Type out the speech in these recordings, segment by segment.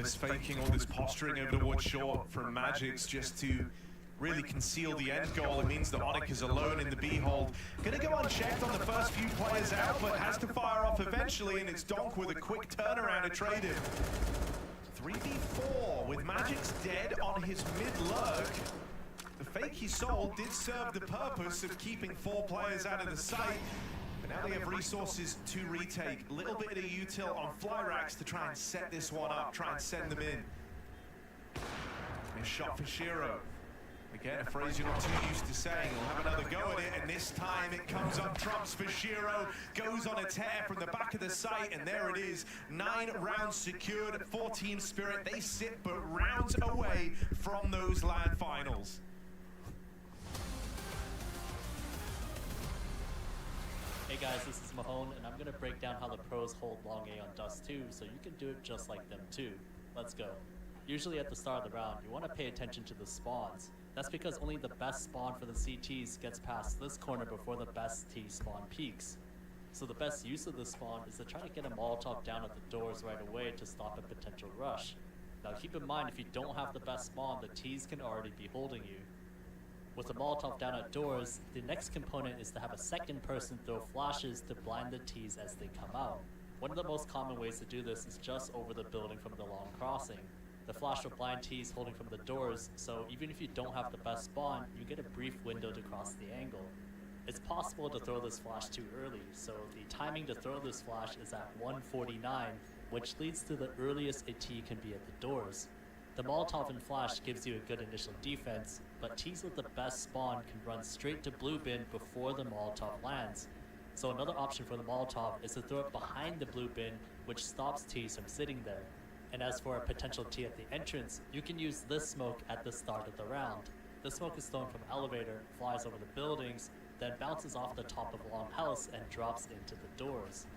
this faking, all this posturing over towards short from Magix just to really conceal the end goal. It means that Onyx is alone in the B-hold. Gonna go unchecked on the first few players out, but has to fire off eventually, and it's Donk with a quick turnaround to trade him. 3v4 with Magix dead on his mid-lurk. The fake he sold did serve the purpose of keeping 4 players out of the sight, but now they have resources to retake. A little bit of util on fly racks to try and set this one up, try and send them in. A shot for Shiro. Again, a phrase you're not too used to saying. We'll have another go at it, and this time it comes up trumps for Shiro. Goes on a tear from the back of the site, and there it is. 9 rounds secured for Team Spirit. They sit but rounds away from those LAN finals. Hey guys, this is Mahone, and I'm going to break down how the pros hold long A on Dust 2, so you can do it just like them too. Let's go. Usually at the start of the round, you want to pay attention to the spawns. That's because only the best spawn for the CTs gets past this corner before the best T spawn peaks. So the best use of this spawn is to try to get a Molotov down at the doors right away to stop a potential rush. Now keep in mind, if you don't have the best spawn, the Ts can already be holding you. With a Molotov down at doors, the next component is to have a second person throw flashes to blind the Ts as they come out. One of the most common ways to do this is just over the building from the long crossing. The flash will blind Ts holding from the doors, so even if you don't have the best spawn, you get a brief window to cross the angle. It's possible to throw this flash too early, so the timing to throw this flash is at 1:49, which leads to the earliest a T can be at the doors. The Molotov and flash gives you a good initial defense, but Ts with the best spawn can run straight to blue bin before the Molotov lands. So another option for the Molotov is to throw it behind the blue bin, which stops Ts from sitting there. And as for a potential T at the entrance, you can use this smoke at the start of the round. The smoke is thrown from elevator, flies over the buildings, then bounces off the top of a long house and drops into the doors.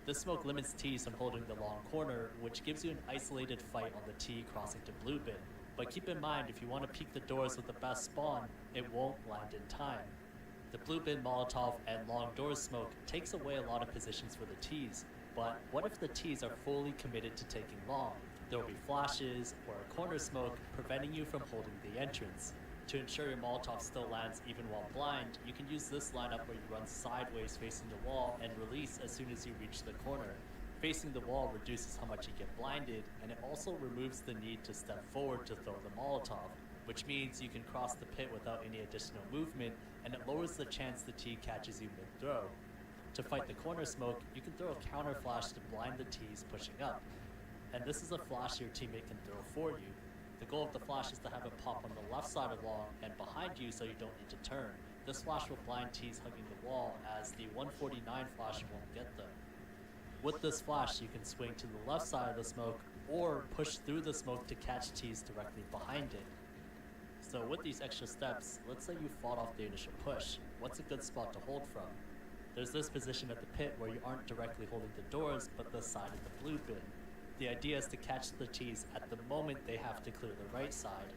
This smoke limits Ts from holding the long corner, which gives you an isolated fight on the T crossing to blue bin. But keep in mind, if you want to peek the doors with the best spawn, it won't land in time. The blue bin Molotov and long doors smoke takes away a lot of positions for the Ts. But what if the Ts are fully committed to taking long? There will be flashes or a corner smoke preventing you from holding the entrance. To ensure your Molotov still lands even while blind, you can use this lineup where you run sideways facing the wall and release as soon as you reach the corner. Facing the wall reduces how much you get blinded, and it also removes the need to step forward to throw the Molotov, which means you can cross the pit without any additional movement, and it lowers the chance the T catches you mid-throw. To fight the corner smoke, you can throw a counter flash to blind the Ts pushing up. And this is a flash your teammate can throw for you. The goal of the flash is to have it pop on the left side of long and behind you so you don't need to turn. This flash will blind Ts hugging the wall, as the 149 flash won't get them. With this flash, you can swing to the left side of the smoke or push through the smoke to catch Ts directly behind it. So with these extra steps, let's say you fought off the initial push. What's a good spot to hold from? There's this position at the pit where you aren't directly holding the doors, but the side of the blue bin. The idea is to catch the Ts at the moment they have to clear the right side.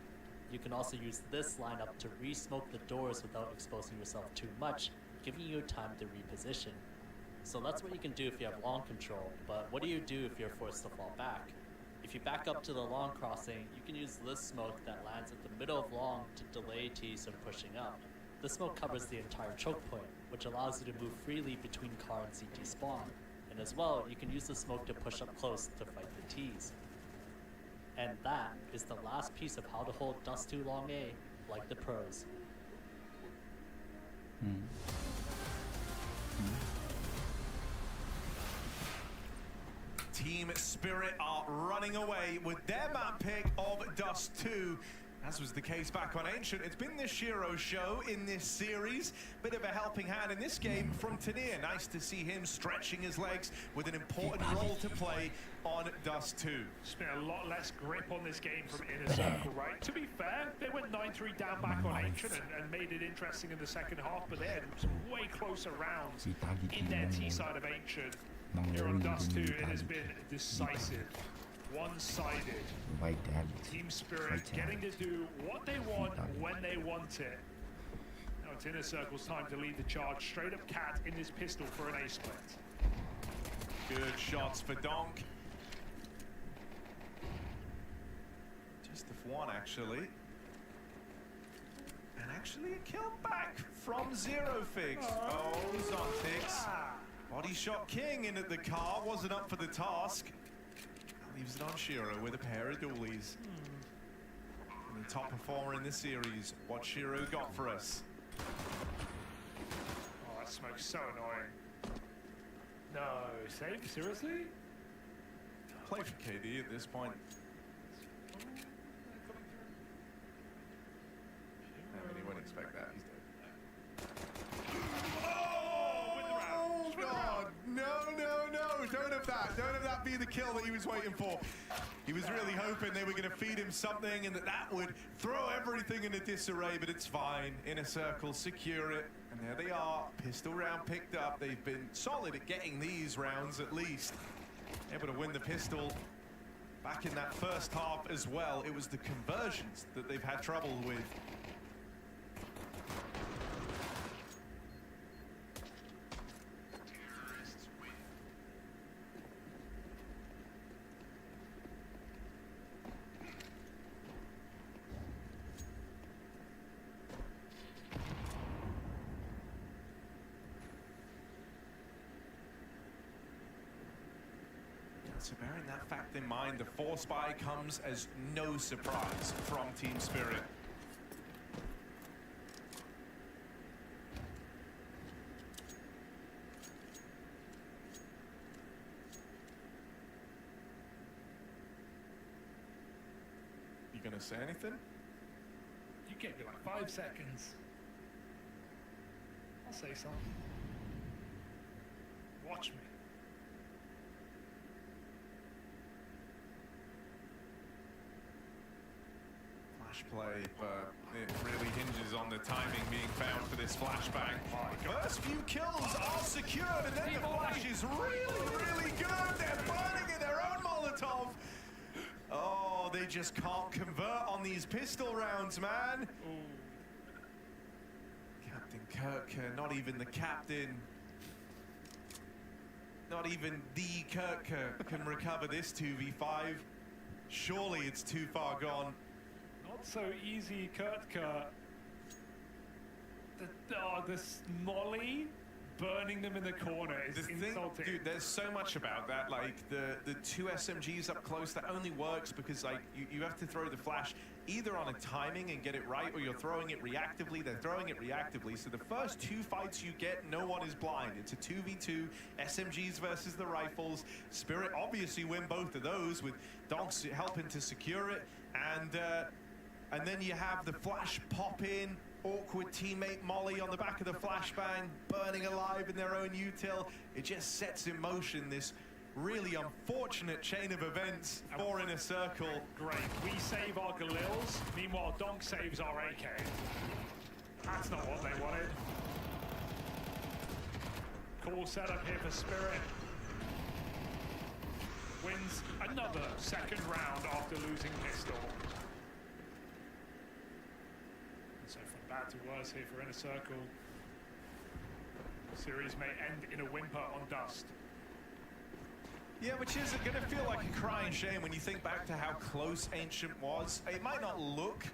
You can also use this lineup to re-smoke the doors without exposing yourself too much, giving you time to reposition. So that's what you can do if you have long control, but what do you do if you're forced to fall back? If you back up to the long crossing, you can use this smoke that lands at the middle of long to delay Ts from pushing up. The smoke covers the entire choke point, which allows you to move freely between car and CT spawn. And as well, you can use the smoke to push up close to fight the Ts. And that is the last piece of how to hold Dust 2 long A like the pros. Team Spirit are running away with their map pick of Dust 2. As was the case back on Ancient, it's been the Shiro show in this series. Bit of a helping hand in this game from Tanir. Nice to see him stretching his legs with an important role to play on Dust 2. There's been a lot less grip on this game from Inner Circle, right? To be fair, they went 9-3 down back on Ancient and made it interesting in the second half, but they had some way closer rounds in their T side of Ancient. Here on Dust 2, it has been decisive. One-sided. Team Spirit getting to do what they want when they want it. Now it's Inner Circle's time to lead the charge. Straight up Cat in this pistol for an A-split. Good shots for Donk. Best of one, actually. And actually a kill back from Zero Fix. Oh, Zontix. Body shot king in at the car, wasn't up for the task. Leaves it on Shiro with a pair of dualies. And the top performer in this series, what Shiro got for us. Oh, that smoke's so annoying. No, save? Seriously? Play for KD at this point. I mean, he wouldn't expect that. He's dead. Oh, God. No. Don't have that. Don't have that be the kill that he was waiting for. He was really hoping they were going to feed him something and that would throw everything in a disarray, but it's fine. Inner circle, secure it. And there they are. Pistol round picked up. They've been solid at getting these rounds at least. Able to win the pistol back in that first half as well. It was the conversions that they've had trouble with. So bearing that fact in mind, the force buy comes as no surprise from Team Spirit. You gonna say anything? You gave me like 5 seconds. I'll say something. Watch me. Play, but it really hinges on the timing being found for this flashbang. First few kills are secured, and then the flash is really good. They're burning in their own Molotov. Oh, they just can't convert on these pistol rounds, man. Captain Kirk, not even the captain. Not even the Kirk can recover this 2v5. Surely it's too far gone. Not so easy, Kurt. This Molly burning them in the corner is insulting. Dude, there's so much about that. Like the two SMGs up close, that only works because like you have to throw the flash either on a timing and get it right, or you're throwing it reactively. They're throwing it reactively. So the first 2 fights you get, no one is blind. It's a 2v2, SMGs versus the rifles. Spirit obviously win both of those with Donks helping to secure it, and then you have the flash pop in, awkward teammate Molly on the back of the flashbang, burning alive in their own util. It just sets in motion this really unfortunate chain of events for Inner Circle. Great, we save our Galils, meanwhile Donk saves our AK. That's not what they wanted. Cool setup here for Spirit. Wins another second round after losing pistol. So from bad to worse here for Inner Circle. The series may end in a whimper on Dust. Yeah, which is going to feel like a crying shame when you think back to how close Ancient was. It might not look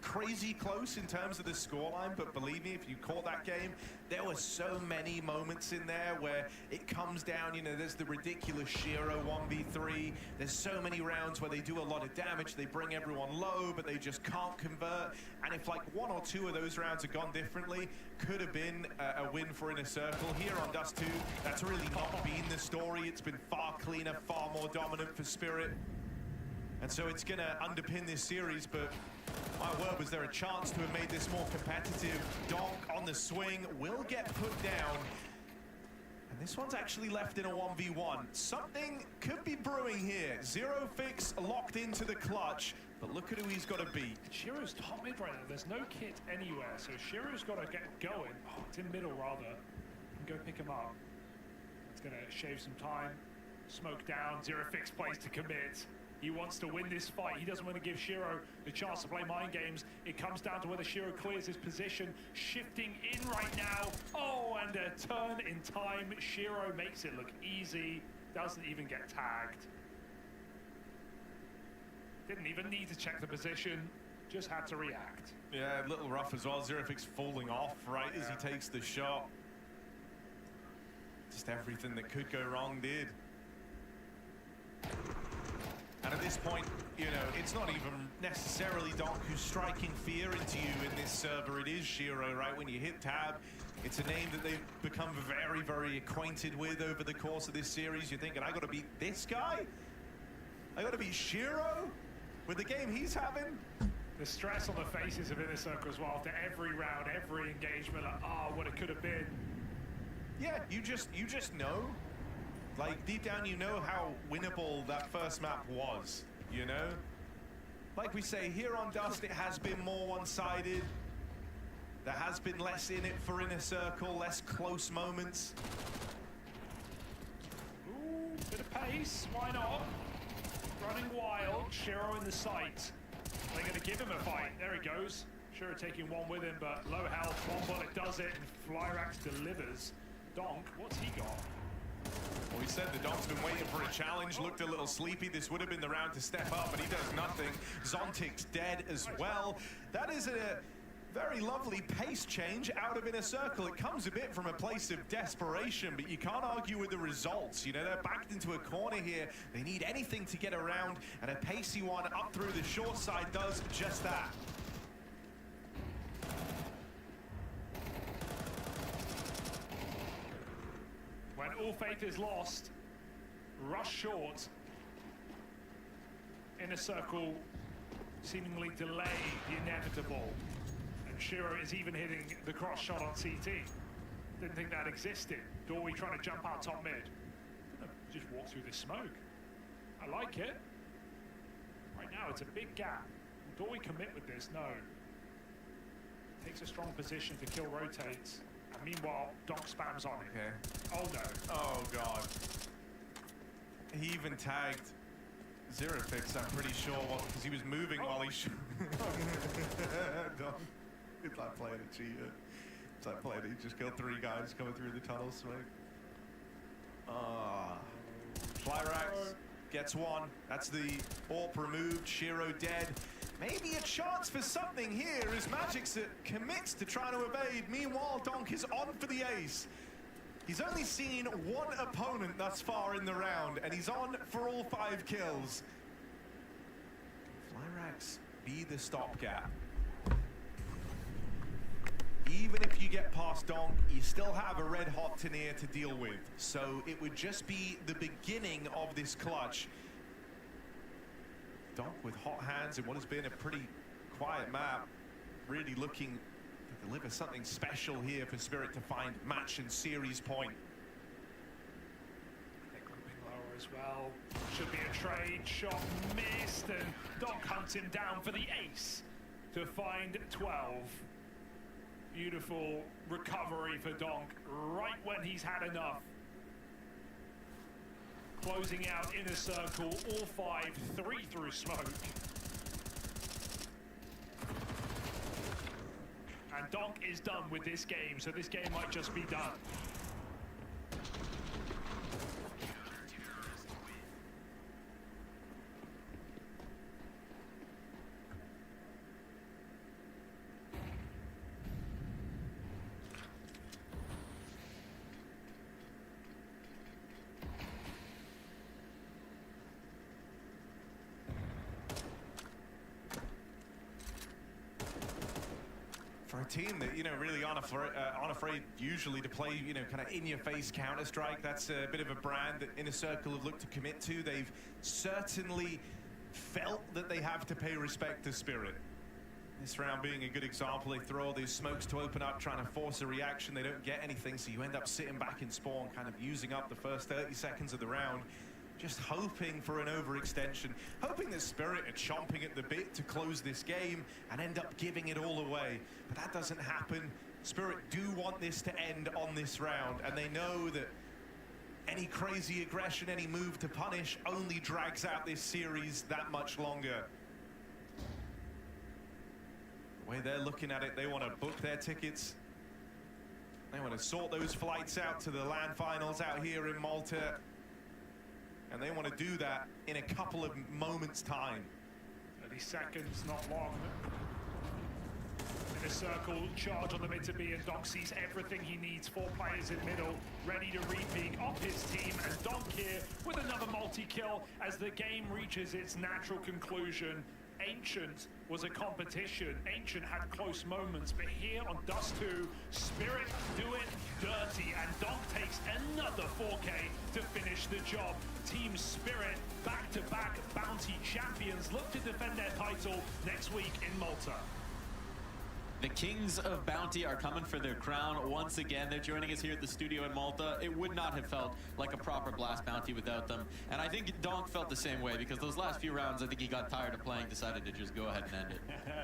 crazy close in terms of the scoreline, but believe me, if you caught that game, there were so many moments in there where it comes down, you know, there's the ridiculous Shiro 1v3, there's so many rounds where they do a lot of damage, they bring everyone low, but they just can't convert, and if like 1 or 2 of those rounds had gone differently, could have been a win for Inner Circle. Here on Dust 2, that's really not been the story. It's been far cleaner, far more dominant for Spirit, and so it's going to underpin this series, but my word, was there a chance to have made this more competitive. Donk on the swing will get put down. And this one's actually left in a 1v1. Something could be brewing here. Zero Fix locked into the clutch, but look at who he's got to beat. Shiro's top mid right now. There's no kit anywhere, so Shiro's got to get going. Oh, it's in middle rather. And go pick him up. It's going to shave some time. Smoke down. Zero Fix plays to commit. He wants to win this fight. He doesn't want to give Shiro the chance to play mind games. It comes down to whether Shiro clears his position. Shifting in right now. Oh, and a turn in time. Shiro makes it look easy. Doesn't even get tagged. Didn't even need to check the position, just had to react. Yeah, a little rough as well. Zerifix falling off right as he takes the shot. Just everything that could go wrong did. And at this point, you know, it's not even necessarily Donk who's striking fear into you in this server. It is Shiro, right? When you hit tab, it's a name that they've become very, very acquainted with over the course of this series. You're thinking, I gotta beat this guy? I gotta beat Shiro? With the game he's having? The stress on the faces of Inner Circle as well after every round, every engagement, like, oh, what it could have been. Yeah, you just know. Like, deep down, you know how winnable that first map was, you know? Like we say, here on Dust, it has been more one-sided. There has been less in it for Inner Circle, less close moments. Ooh, bit of pace, why not? Running wild, Shiro in the sight. They're going to give him a fight. There he goes. Shiro taking one with him, but low health. One bullet does it, and Flyrax delivers. Donk, what's he got? Well, he said the Donk's been waiting for a challenge, looked a little sleepy. This would have been the round to step up, but he does nothing. Zontic's dead as well. That is a very lovely pace change out of Inner Circle. It comes a bit from a place of desperation, but you can't argue with the results. You know, they're backed into a corner here. They need anything to get around, and a pacey one up through the short side does just that. When all faith is lost, rush short. Inner Circle seemingly delay the inevitable. And Shiro is even hitting the cross shot on CT. Didn't think that existed. Dory trying to jump out top mid. Just walk through this smoke. I like it. Right now it's a big gap. Will Dory commit with this? No. Takes a strong position to kill rotates. And meanwhile, Donk spams on it. Okay. Oh no. Oh god. He even tagged Zerifix, I'm pretty sure, because he was moving while he shot. It's like playing a cheater. It's like playing, he just killed 3 guys coming through the tunnel smoke. Flyrax gets one. That's the AWP removed. Shiro dead. Maybe a chance for something here as Magix commits to trying to evade. Meanwhile, Donk is on for the ace. He's only seen 1 opponent thus far in the round, and he's on for all 5 kills. Flyrax be the stopgap. Even if you get past Donk, you still have a red-hot Tanier to deal with. So it would just be the beginning of this clutch. Donk with hot hands in what has been a pretty quiet map, really looking to deliver something special here for Spirit to find match and series point. They're grouping lower as well. Should be a trade. Shot missed, and Donk hunts him down for the ace to find 12. Beautiful recovery for Donk right when he's had enough. Closing out Inner Circle, all 5, 3 through smoke. And Donk is done with this game, so this game might just be done. For a team that, you know, really aren't afraid usually to play, you know, kind of in-your-face Counter-Strike, that's a bit of a brand that Inner Circle have looked to commit to. They've certainly felt that they have to pay respect to Spirit. This round being a good example, they throw all these smokes to open up, trying to force a reaction. They don't get anything, so you end up sitting back in spawn, kind of using up the first 30 seconds of the round. Just hoping for an overextension, hoping that Spirit are chomping at the bit to close this game and end up giving it all away. But that doesn't happen. Spirit do want this to end on this round, and they know that any crazy aggression, any move to punish only drags out this series that much longer. The way they're looking at it, they want to book their tickets. They want to sort those flights out to the LAN finals out here in Malta. And they want to do that in a couple of moments' time. Only seconds, not long. In a circle, charge on the mid to B, and Donk sees everything he needs. 4 players in middle, ready to re-peak off his team, and Donk here with another multi-kill as the game reaches its natural conclusion. Ancient was a competition. Ancient had close moments, but here on Dust 2, Spirit do it dirty, and Donk takes another 4K to finish the job. Team Spirit, back-to-back bounty champions, look to defend their title next week in Malta. The Kings of Bounty are coming for their crown once again. They're joining us here at the studio in Malta. It would not have felt like a proper Blast Bounty without them. And I think Donk felt the same way, because those last few rounds, I think he got tired of playing, decided to just go ahead and end it.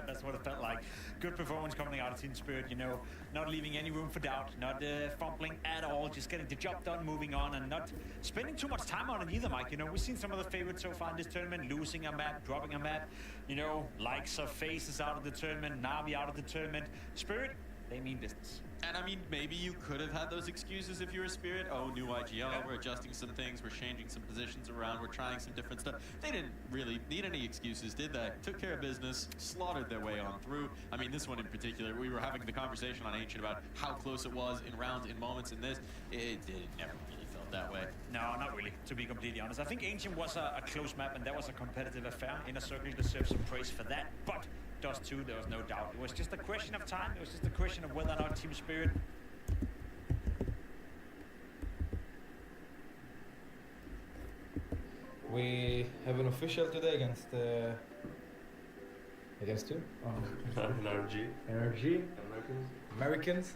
That's what it felt like. Good performance coming out of Team Spirit, you know, not leaving any room for doubt, not fumbling at all, just getting the job done, moving on, and not spending too much time on it either, Mike. You know, we've seen some of the favorites so far in this tournament, losing a map, dropping a map, you know, likes of Faces out of the tournament, Navi out of the tournament. Spirit, they mean business. And I mean, maybe you could have had those excuses if you were Spirit. Oh, new IGL, we're adjusting some things, we're changing some positions around, we're trying some different stuff. They didn't really need any excuses, did they? Took care of business, slaughtered their way on through. I mean, this one in particular, we were having the conversation on Ancient about how close it was in rounds, in moments, in this. It never really felt that way. No, not really, to be completely honest. I think Ancient was a close map, and that was a competitive affair. Inner Circle deserves some praise for that, but Dust 2, there was no doubt. It was just a question of time. It was just a question of whether or not Team Spirit. We have an official today against who? Oh. NRG. NRG. Americans. Americans.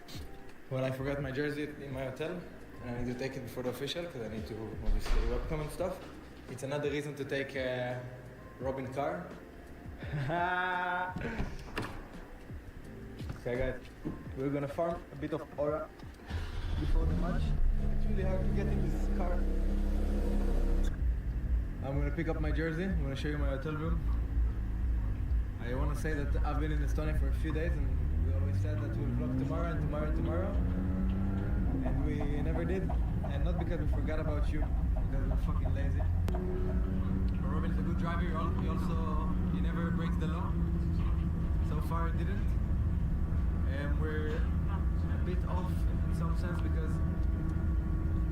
Well, I forgot my jersey in my hotel, and I need to take it before the official because I need to obviously webcam and stuff. It's another reason to take Robin Carr. Okay guys, we're gonna farm a bit of aura before the match. It's really hard to get in this car. I'm gonna pick up my jersey, I'm gonna show you my hotel room. I wanna say that I've been in Estonia for a few days, and we always said that we'll vlog tomorrow and tomorrow and tomorrow. And we never did. And not because we forgot about you, because we're fucking lazy. But Robin is a good driver, he never breaks the law. So far he didn't. And we're a bit off in some sense because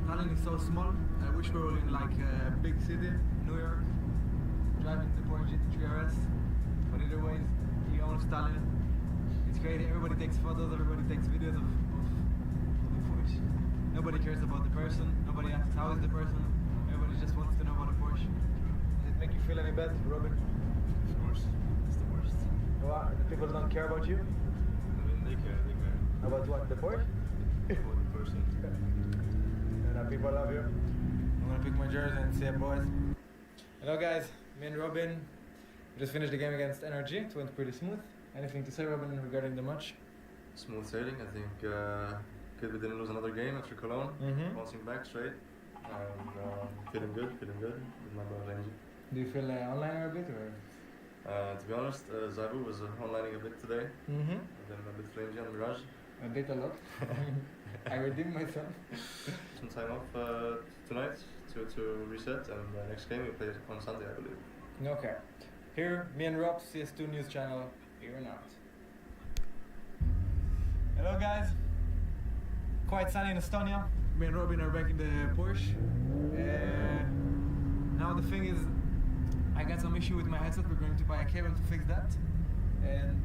Tallinn is so small. I wish we were in like a big city, New York, driving the Porsche GT3 RS. But either way, he owns Tallinn. It's crazy, everybody takes photos, everybody takes videos of the Porsche. Nobody cares about the person, nobody asks how is the person, everybody just wants to know about the Porsche. Does it make you feel any bad, Robin? Of course, it's the worst. What? The people don't care about you? I mean, they care. About what? The Porsche? About the person. And people love you. I'm gonna pick my jersey and see you boys. Hello guys, me and Robin just finished the game against NRG. It went pretty smooth. Anything to say, Robin, regarding the match? Smooth sailing. I think good we didn't lose another game after Cologne. Bouncing back straight. And feeling good with my brother Angie. Do you feel online a bit or? To be honest, Zabu was onlining a bit today. And then a bit flingy on Mirage. A bit a lot. I redeemed myself. Some time off tonight to reset, and next game we play on Sunday, I believe. Okay. Here, me and Rob, CS2 News Channel, here and out. Hello guys. Quite sunny in Estonia. Me and Robin are back in the Porsche. Now the thing is, I got some issue with my headset. We're going to buy a cable to fix that. And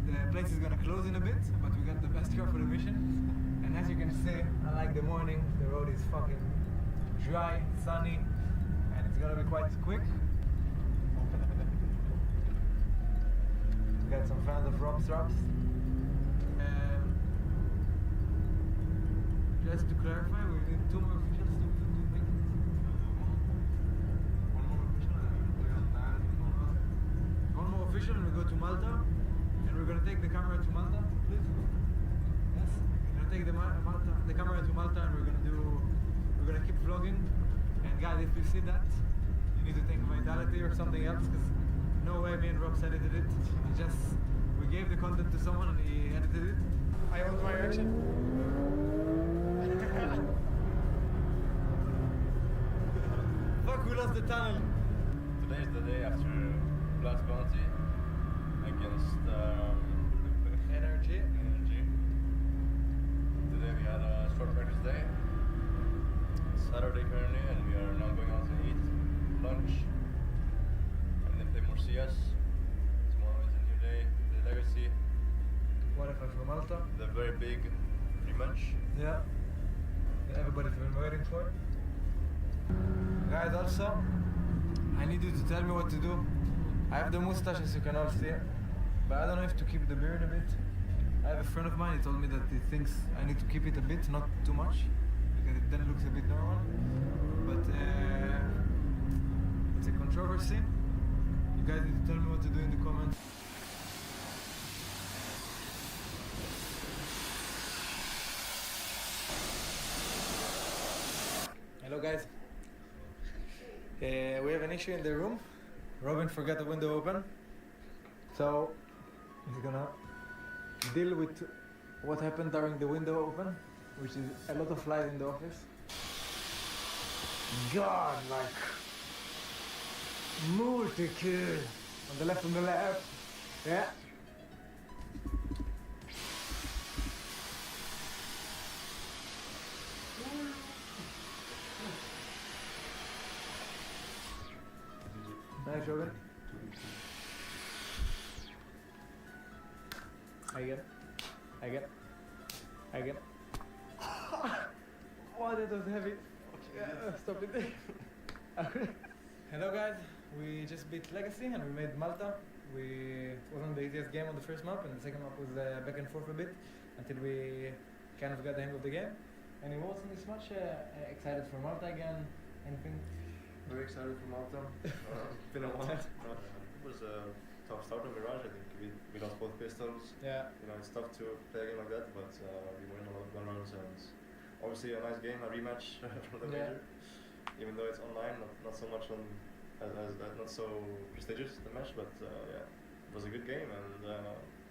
the place is gonna close in a bit, but we got the best car for the mission. And as you can see, unlike the morning, the road is fucking dry, sunny, and it's gonna be quite quick. We got some fans of Rob's Raps. Just to clarify, we need 2 more officials to make this. One more official and we go to Malta. And we're gonna take the camera to Malta, please. Yes. We're gonna take the camera to Malta, and we're gonna keep vlogging. And guys, if you see that, you need to take Vitality or something else, because no way me and Rob edited it. It's just we gave the content to someone and he edited it. I want my reaction. Fuck, we lost the tunnel. Today is the day after last bounty against Energy. Energy. Today we had a short practice day. It's Saturday currently, and we are now going out to eat lunch. And then play more CS. Tomorrow is a new day, the Legacy, Qualify for Malta. the very big rematch. Yeah. That everybody's been waiting for. Guys, also, I need you to tell me what to do. I have the mustache, as you can all see, but I don't know if to keep the beard a bit. I have a friend of mine, he told me that he thinks I need to keep it a bit, not too much, because it then looks a bit normal. But it's a controversy. You guys need to tell me what to do in the comments. Hello guys. We have an issue in the room. Robin forgot the window open. So he's gonna deal with what happened during the window open, which is a lot of light in the office. God, like multi-kill. On the left. Yeah. Nice, Robin. Again. Oh, that was heavy. Yeah, stop it. Hello guys, we just beat Legacy and we made Malta. It wasn't the easiest game on the first map, and the second map was back and forth a bit until we kind of got the hang of the game. Any words on this match? Excited for Malta again? Anything? Very excited for Malta. Been a while. It was a tough start on Mirage. I think we lost both pistols. Yeah. You know, it's tough to play a game like that, but we won a lot of gun rounds, and obviously a nice game, a rematch from the major. Even though it's online, not so much on, not so prestigious the match, but yeah, it was a good game, and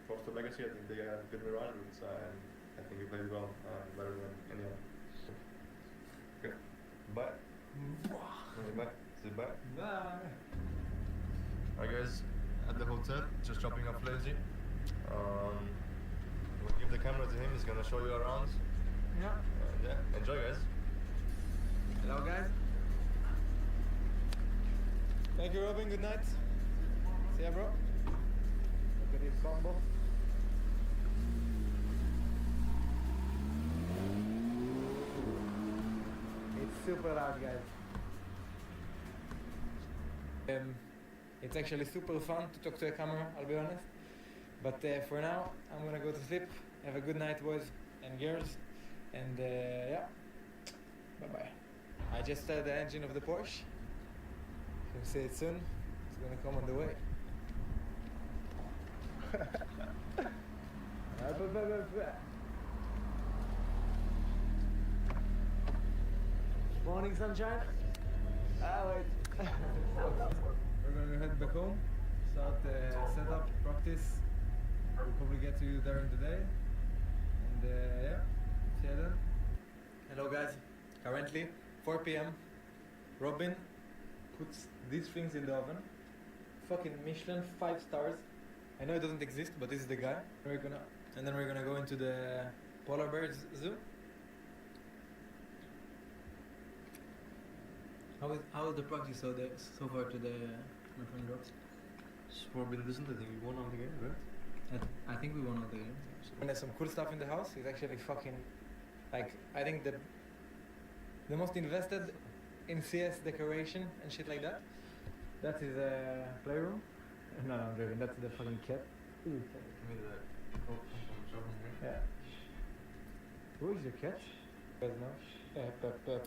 props to Legacy. I think they had good Mirage routes, and I think we played well, better than any other. Okay, bye. Bye. Say bye. Bye. Alright guys, at the hotel, just dropping off Lazy. We'll give the camera to him, he's gonna show you around. Yeah. And yeah, enjoy guys. Hello guys. Thank you Robin, good night. See ya bro. Look at this combo. It's super loud guys. It's actually super fun to talk to a camera, I'll be honest. But for now, I'm gonna go to sleep. Have a good night boys and girls. And yeah, bye-bye. I just started the engine of the Porsche. You'll see it soon. It's gonna come on the way. Morning sunshine. Wait. We're gonna head back home, start setup, practice. We'll probably get to you during the day. And yeah, see you then. Hello guys, currently 4 p.m. Robin puts these things in the oven. Fucking Michelin 5 stars. I know it doesn't exist, but this is the guy. And then we're gonna go into the polar bears zoo. How is the practice so far today, my friend Rob? It's forbidden, isn't it? I think we won all the game, right? I think we won all the games. And there's some cool stuff in the house. He's actually fucking, like, I think the most invested in CS decoration and shit like that. That's his playroom. No, I'm joking. That's the fucking cat. Give me the show from here. Yeah. Who is your cat? You guys know? Pep.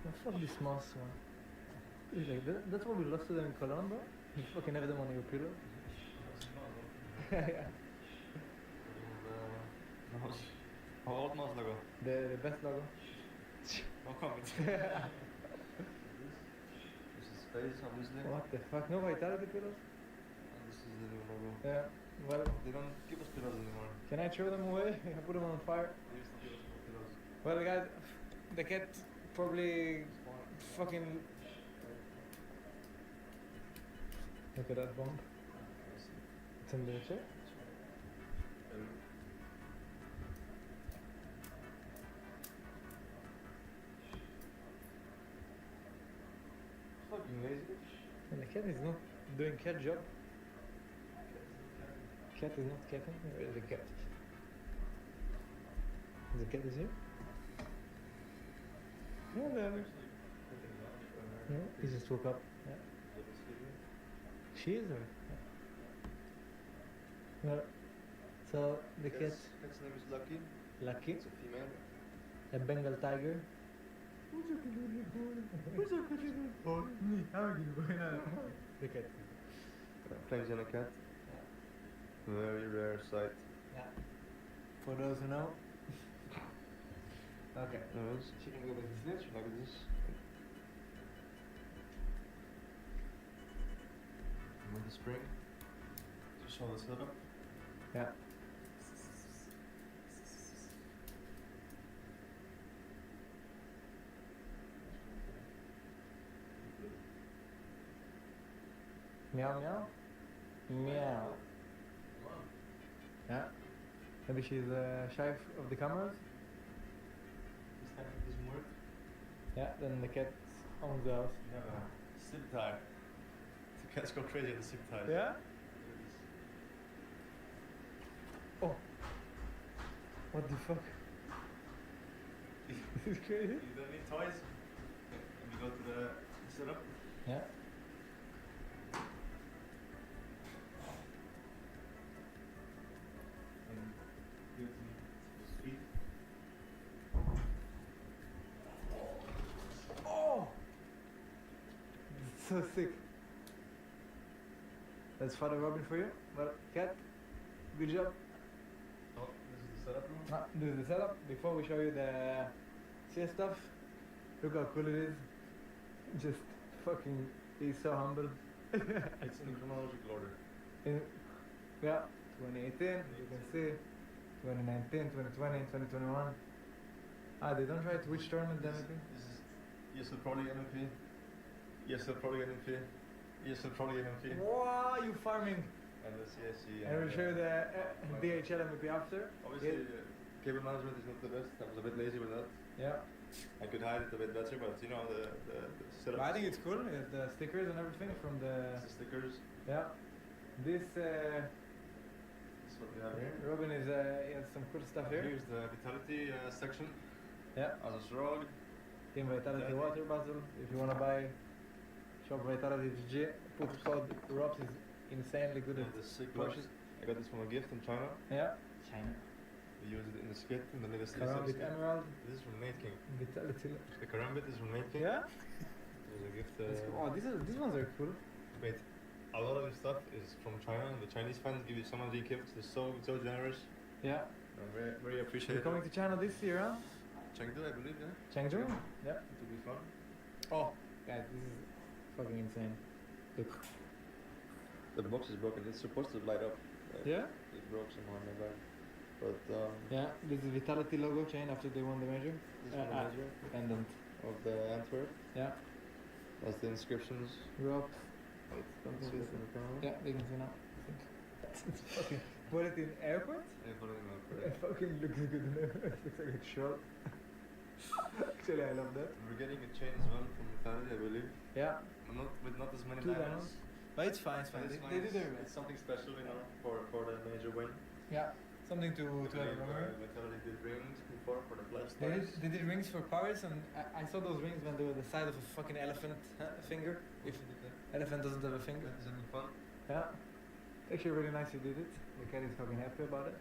Oh, fuck this mouse one. He's like, that's what we lost to them in Cologne, bro? You fucking have them on your pillow? Yeah. How old mouse logo? The best logo. No comment. This is space, obviously. What the fuck? No vitality pillows? And this is the new logo. Yeah. Well, They don't give us pillows anymore. can I throw them away? I put them on fire. They used to give us pillows. Well, guys, the cat probably fucking. Look at that bomb. It's in the chair. Fucking lazy. And the cat is not doing cat job. Cat is not catting. Where is the cat? The cat is here. Hello. No, he just woke up. Yeah. She is or? Yeah. Well, so the cat, Cat's name is Lucky. Lucky, It's a female. a Bengal tiger. Who's a good little boy? Who's a good little boy? Me. I'm a good boy. No. The cat. Flames in a cat. Very rare sight. Yeah. For those who know. Okay. Anyways, She can go back to sleep. look at this. With the spring. To show the setup. Yeah. Meow meow. Meow. Yeah. Maybe she's shy of the cameras. This time it doesn't work. Yeah. Then the cat owns the house. We have a zip tie. The cats go crazy at the zip ties. Yeah. Oh. What the fuck? This is crazy. You don't need toys. Let me go to the setup. Yeah. And give it to me. Sweet. Oh! So sick. That's Father Robin for you. But cat, good job. Oh, this is the setup room. This is the setup. Before we show you the CS stuff, look how cool it is. Just fucking, he's so humble. It's in chronological order. In, yeah, 2018, you can see, 2019, 2020, 2021. Ah, they don't write which tournament then, I think. This is ESL Pro League MVP. ESL Pro League MVP. ESL Pro League MVP. Wow, you farming! And the CSC. And we'll show you the DHL MVP after. Obviously, cable management is not the best. I was a bit lazy with that. Yeah. I could hide it a bit better, but you know, the setup. But I think it's cool. It has the stickers and everything from the. It's the stickers. Yeah. This This is what we have here. Robin is he has some cool stuff here. Here's the Vitality section. Yeah. Asus ROG. Team Vitality water bottle. If you wanna buy, shop Vitality GG. Put code ROPS is insanely good And at the sick gloves. brushes. I got this from a gift in China. Yeah. China. We use it in the skit, in the latest Karambit skit. Emerald. This is from Nate King. Vitality. The Karambit is from Nate King. Yeah. It was a gift. That's cool. Oh, these ones are cool. Wait, a lot of this stuff is from China. The Chinese fans give you some of the gifts. They're so generous. Yeah. I'm very You're appreciative. coming to China this year, huh? Chengdu, I believe, yeah. Chengdu? Yeah. It will be fun. Oh, guys, this is fucking insane. Look. The box is broken. It's supposed to light up. Yeah? It broke somehow in my bag. But Yeah, this is Vitality logo chain after they won the major. this one is right Pendant. of the Antwerp. Yeah. That's the inscriptions. Ropes. Wait, don't see it in the camera. Yeah, they can see now. I think. It's fucking. Put it in airport? Yeah, put it in It Antwerp. fucking looks good in airport. It looks like a short. Actually, I love that. We're getting a chain as well from Vitality, I believe. Yeah. Not as many Two diamonds. But it's fine, it's fine. But They did their It's best. something special, you know, for the major win. Yeah. Something to I have believe, remember. Vitality did rings before for the flash They did rings for Paris, and I saw those rings when they were the size of a fucking elephant finger. If elephant doesn't have a finger. Is any fun? Yeah. It's actually really nice you did it. The cat is fucking happy about it.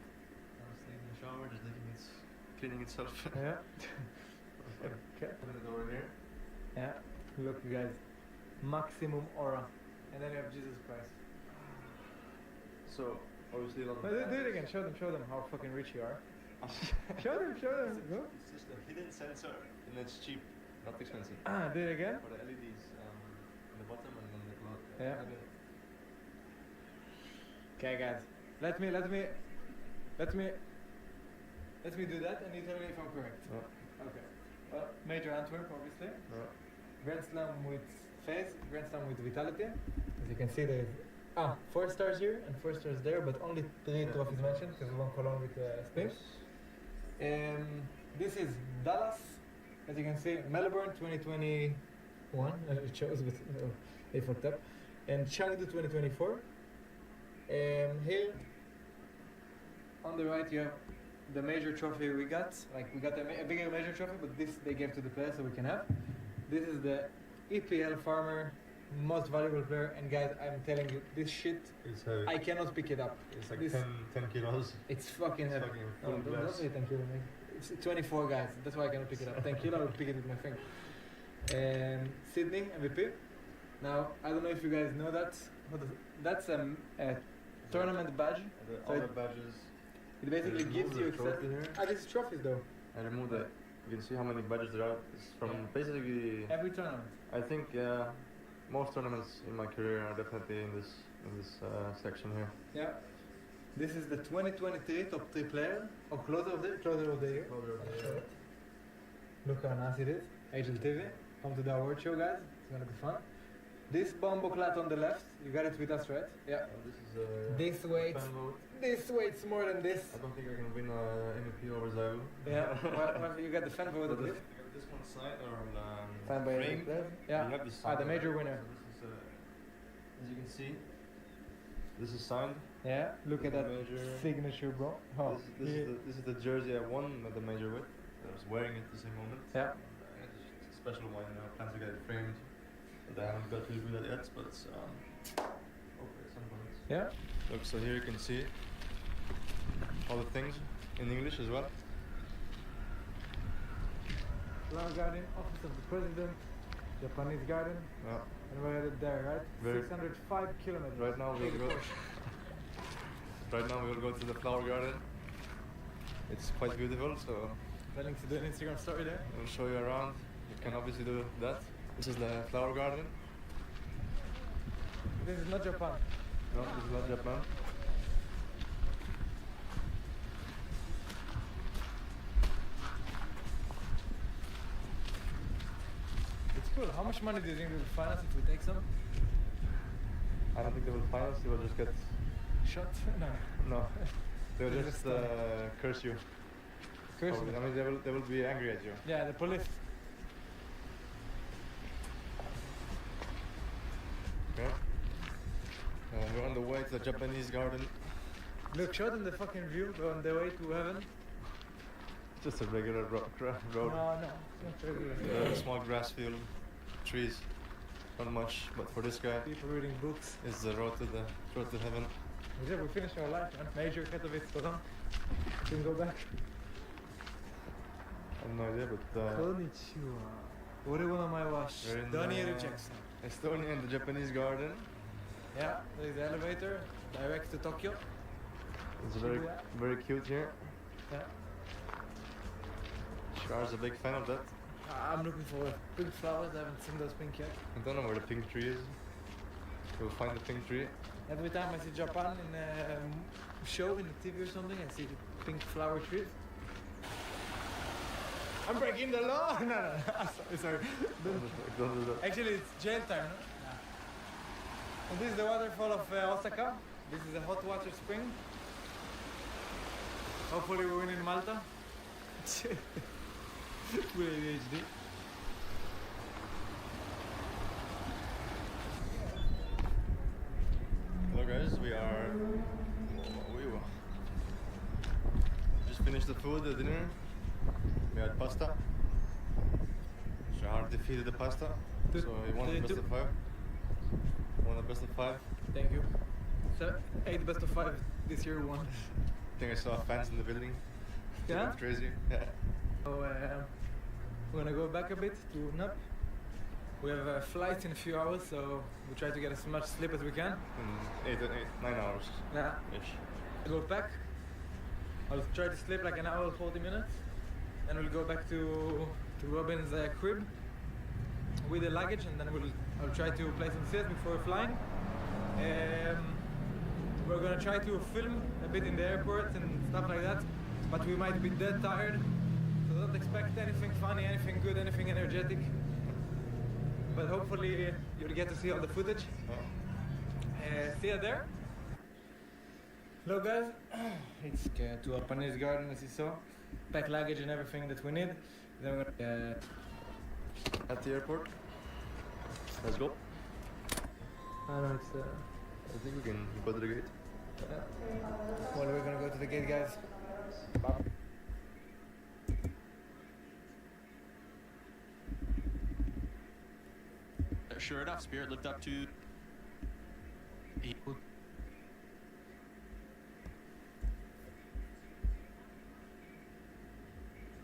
Honestly, in the shower, just thinking it's cleaning itself. Yeah. Okay. Put it over here. Yeah. Look, you guys. Maximum aura. And then you have Jesus Christ. So, obviously, on No, do it again. Show them how fucking rich you are. show them. Go. It's just a hidden sensor. And it's cheap, not expensive. Ah, do it again. For the LEDs on the bottom and on the cloud. Yeah. Okay, guys. Let me do that, and you tell me if I'm correct. Oh. Okay. Well, Major Antwerp, obviously. No. Grand Slam with Phase, Grand Slam with Vitality. As you can see, there is 4 stars here and 4 stars there, but only 3 trophies mentioned because we won Cologne with Spain. This is Dallas, as you can see, Melbourne 2021, it shows, but they fucked up, and Chengdu 2024. Here on the right you have the major trophy we got. Like we got a bigger major trophy, but this they gave to the player so we can have. This is the EPL farmer, most valuable player, and guys, I'm telling you, this shit, It's heavy. I cannot pick it up. It's like This- 10 kilos. It's fucking heavy. fucking No, full don't glass. say 10 kilo, man. It's 24 guys, that's why I cannot pick it up. 10 kilo, I will pick it with my finger. Sydney MVP. Now, I don't know if you guys know that. That's a tournament badge. All So the badges. It basically Remove gives the you access. trophy here. This is trophies though. I removed it. You can see how many badges there are. It's from basically. Every tournament. I think most tournaments in my career are definitely in this section here. Yeah. This is the 2023 top 3 player, or closer of the year. Closer of the year. Look how nice it is. HLTV, come to the award show, guys. It's gonna be fun. This bombo clat on the left, you got it with us, right? Yeah. This is This weights, fan vote. this weights more than this. I don't think I can win MVP over Zayu. Yeah. well, you got the fan vote But at this, least. this one side or Fan by framed. Yeah. You have this The signed, major right? winner. So this is, as you can see, this is signed. Yeah. Look at The that major. signature, bro. Oh. This is the jersey I won at the major with. I was wearing it at the same moment. Yeah. It's a special one, I plan to get it framed. But I haven't got really good at it yet, but hopefully at some point. Yeah. Look, so here you can see all the things in English as well. Flower Garden, Office of the President, Japanese Garden, Yeah. and we're headed there, right? Very- 605 kilometers. Right now we'll Take a go. Porsche. Right now we will go to the flower garden. It's quite beautiful, so Planning to do an Instagram story there. I'll show you around. You can obviously do that. This is the flower garden. This is not Japan. No, this is not Japan. It's cool. How much money do you think we'll finance if we take some? I don't think they will find us. They will just get Shot? No. no. They will This just is funny. curse you. Curse Probably. me. I mean, they will be angry at you. Yeah, the police. Okay. We're on the way to the Japanese garden. Look, show them the fucking view. We're on the way to heaven. Just a regular road. No, it's not regular. A small grass field, trees. Not much, but for this guy, People reading books. it's the road to heaven. We finished our life, man. Major Katowice, Poznań. Can go back. I have no idea, but Konnichiwa. Ore my wash. we're in Daniel Jackson. Estonia and the Japanese garden. Yeah, there is the elevator direct to Tokyo. It's very, Shibuya. very cute here. Yeah. Shar's a big fan of that. I'm looking for pink flowers. I haven't seen those pink yet. I don't know where the pink tree is. We'll find the pink tree. Every time I see Japan in a show in the TV or something, I see the pink flower trees. I'm breaking the law. No. Sorry. Don't do that. Actually, it's jail time, no? And this is the waterfall of Osaka. This is a hot water spring. Hopefully we win in Malta. Full ADHD. Hello guys, we just finished the food, the dinner. We had pasta. Shahar defeated the pasta, so he won the best of 5. Won the best of 5. Thank you. So, 8 best of 5 this year, 1. I think I saw fans in the building. They Yeah? went crazy. Yeah. So we're gonna go back a bit to Nap. We have a flight in a few hours, so we try to get as much sleep as we can. In 9 hours Yeah. ish. Go back. I'll try to sleep like an hour, 40 minutes. Then we'll go back to Robin's crib with the luggage, and then I'll try to play some CS before flying. We're gonna try to film a bit in the airport and stuff like that, but we might be dead tired. So don't expect anything funny, anything good, anything energetic. But hopefully you'll get to see all the footage. See you there. Hello guys, it's to Alpane's garden as you saw. Pack luggage and everything that we need. Then we're gonna At the airport. Let's go. I know it's I think we can go to the gate. well, we're gonna go to the gate, guys. Sure enough, Spirit looked up to.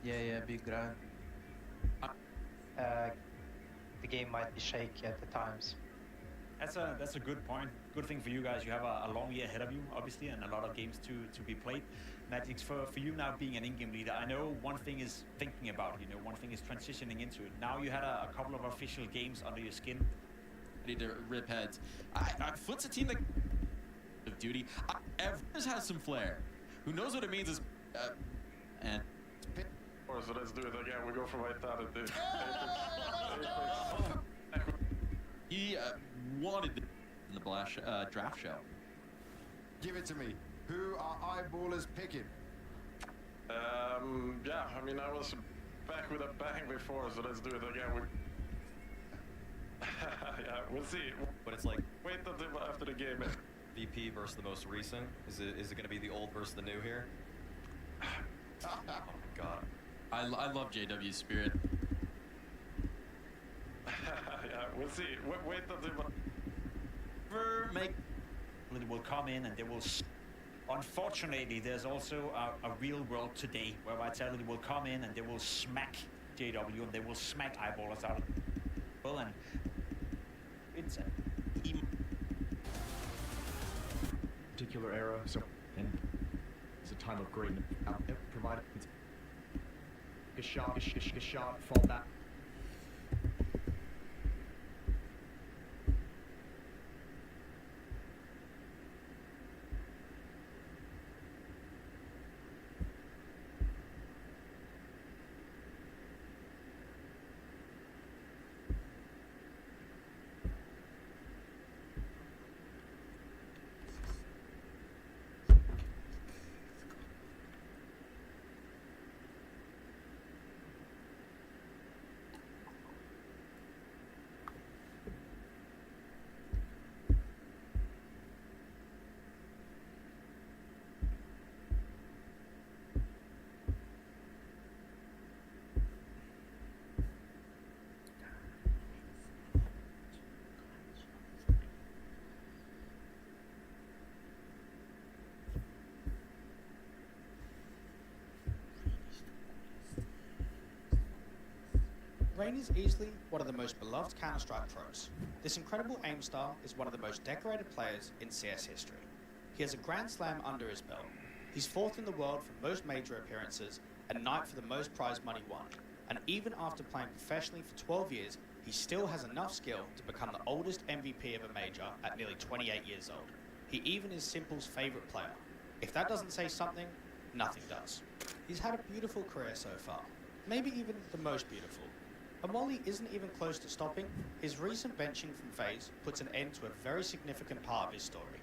Yeah, big grind. The game might be shaky at the times. That's a good point. Good thing for you guys. You have a long year ahead of you, obviously, and a lot of games to be played. Magic's for you now being an in-game leader. I know one thing is thinking about it, one thing is transitioning into it. Now you had a couple of official games under your skin. Ready to rip heads. Foot's a team that of duty. Evers has some flair. Who knows what it means is and. So let's do it again. We go for vitality. He wanted in the draft show. Give it to me. Who are eyeballers picking? Yeah, I mean, I was back with a bang before, so let's do it again. Yeah, we'll see. But it's like Wait until after the game. VP versus the most recent. Is it going to be the old versus the new here? Oh my god. I love JW's Spirit. Yeah, we'll see. Wait until. They will come in and they will. Unfortunately, there's also a real world today where Vitality will come in and they will smack JW and they will smack eyeballers out. Well, and it's a particular era, so and it's a time of greatness. Provided a shot, fall back. Rain is easily one of the most beloved Counter-Strike pros. This incredible aim style is one of the most decorated players in CS history. He has a Grand Slam under his belt. He's fourth in the world for most major appearances and ninth for the most prize money won. And even after playing professionally for 12 years, he still has enough skill to become the oldest MVP of a major at nearly 28 years old. He even is Simple's favourite player. If that doesn't say something, nothing does. He's had a beautiful career so far, maybe even the most beautiful. And while he isn't even close to stopping, his recent benching from FaZe puts an end to a very significant part of his story.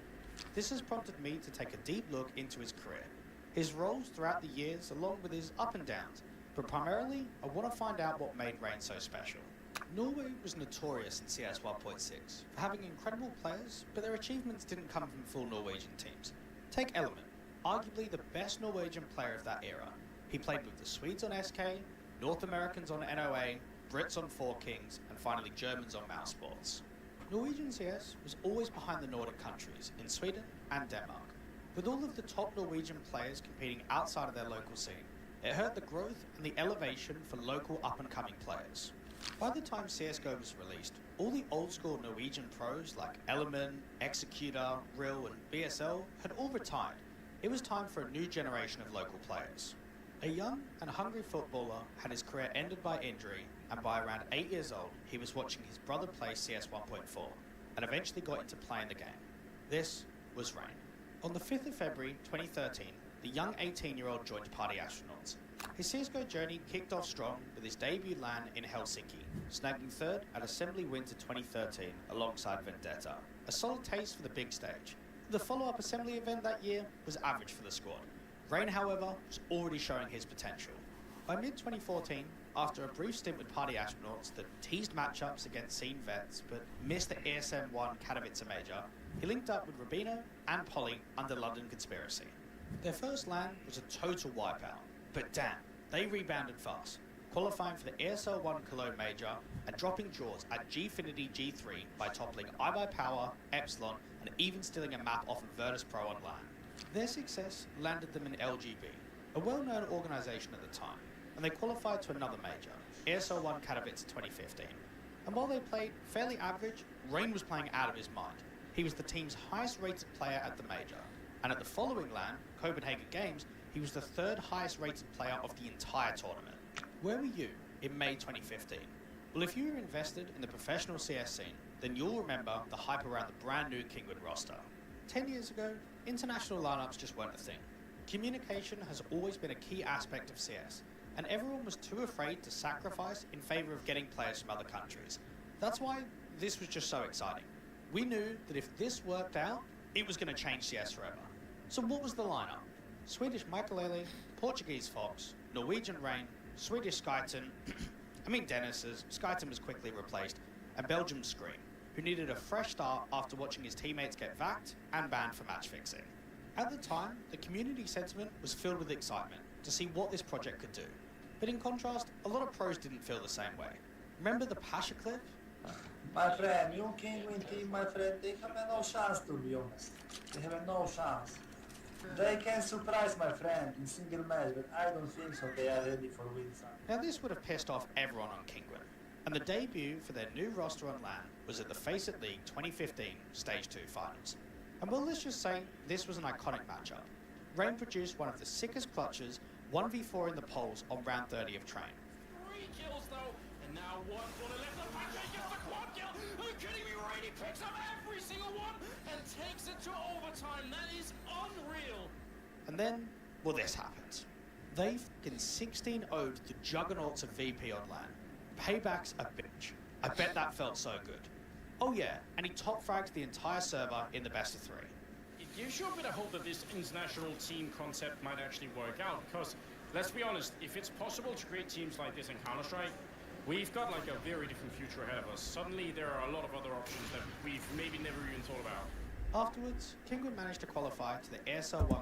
This has prompted me to take a deep look into his career, his roles throughout the years along with his up and downs, but primarily I want to find out what made Rain so special. Norway was notorious in CS 1.6 for having incredible players, but their achievements didn't come from full Norwegian teams. Take Element, arguably the best Norwegian player of that era. He played with the Swedes on SK, North Americans on NOA, Brits on 4Kings, and finally Germans on Mouse Sports. Norwegian CS was always behind the Nordic countries in Sweden and Denmark. With all of the top Norwegian players competing outside of their local scene, it hurt the growth and the elevation for local up-and-coming players. By the time CSGO was released, all the old-school Norwegian pros like Element, Executor, Rill, and BSL had all retired. It was time for a new generation of local players. A young and hungry footballer had his career ended by injury, and by around 8 years old, he was watching his brother play CS 1.4, and eventually got into playing the game. This was Rain. On the 5th of February 2013, the young 18-year-old joined Party Astronauts. His CSGO journey kicked off strong with his debut LAN in Helsinki, snagging third at Assembly Winter 2013 alongside Vendetta. a solid taste for the big stage. The follow-up assembly event that year was average for the squad. Rain, however, was already showing his potential. By mid-2014, after a brief stint with Party Astronauts that teased matchups against seen vets but missed the ASM-1 Katowice Major, he linked up with Rubino and Polly under London Conspiracy. Their first LAN was a total wipeout, but damn, they rebounded fast, qualifying for the ASL-1 Cologne Major and dropping draws at Gfinity G3 by toppling iBuyPower, Epsilon, and even stealing a map off of Virtus Pro on LAN. Their success landed them in LGB, a well-known organisation at the time, and they qualified to another major, ASL-1 Katowice 2015. And while they played fairly average, Rain was playing out of his mind. He was the team's highest rated player at the major, and at the following LAN, Copenhagen Games, he was the third highest rated player of the entire tournament. Where were you in May 2015? Well, if you were invested in the professional CS scene, then you'll remember the hype around the brand new Kingwood roster. 10 years ago, international lineups just weren't a thing. Communication has always been a key aspect of CS, and everyone was too afraid to sacrifice in favour of getting players from other countries. That's why this was just so exciting. We knew that if this worked out, it was going to change CS forever. So what was the lineup? Swedish Michaelele, Portuguese Fox, Norwegian Rain, Swedish Skyton, Dennis's, Skyton was quickly replaced, and Belgium's Scream, who needed a fresh start after watching his teammates get vacked and banned for match fixing. At the time, the community sentiment was filled with excitement to see what this project could do. But in contrast, a lot of pros didn't feel the same way. Remember the Pasha clip? My friend, you Kingwin team, my friend, they have no chance, to be honest. They have no chance. They can surprise my friend in single match, but I don't think so they are ready for wins. Now this would have pissed off everyone on Kingwin, and the debut for their new roster on LAN was at the Face It League 2015 Stage 2 Finals. And well, let's just say this was an iconic matchup. Rain produced one of the sickest clutches, 1v4 in the polls on round 30 of Train. 3 kills though, and now 1 corner left, the Patrick gets the quad kill! Are you kidding me? Rain, he picks up every single one and takes it to overtime. That is unreal. And then, well, this happens. They f***ing 16-0'd the juggernauts of VP on LAN. Payback's a bitch. I bet that felt so good. Oh yeah, and he top fragged the entire server in the best of 3. It gives you a bit of hope that this international team concept might actually work out, because let's be honest, if it's possible to create teams like this in Counter-Strike, we've got like a very different future ahead of us. Suddenly there are a lot of other options that we've maybe never even thought about. Afterwards, Kingwood managed to qualify to the ASL-1.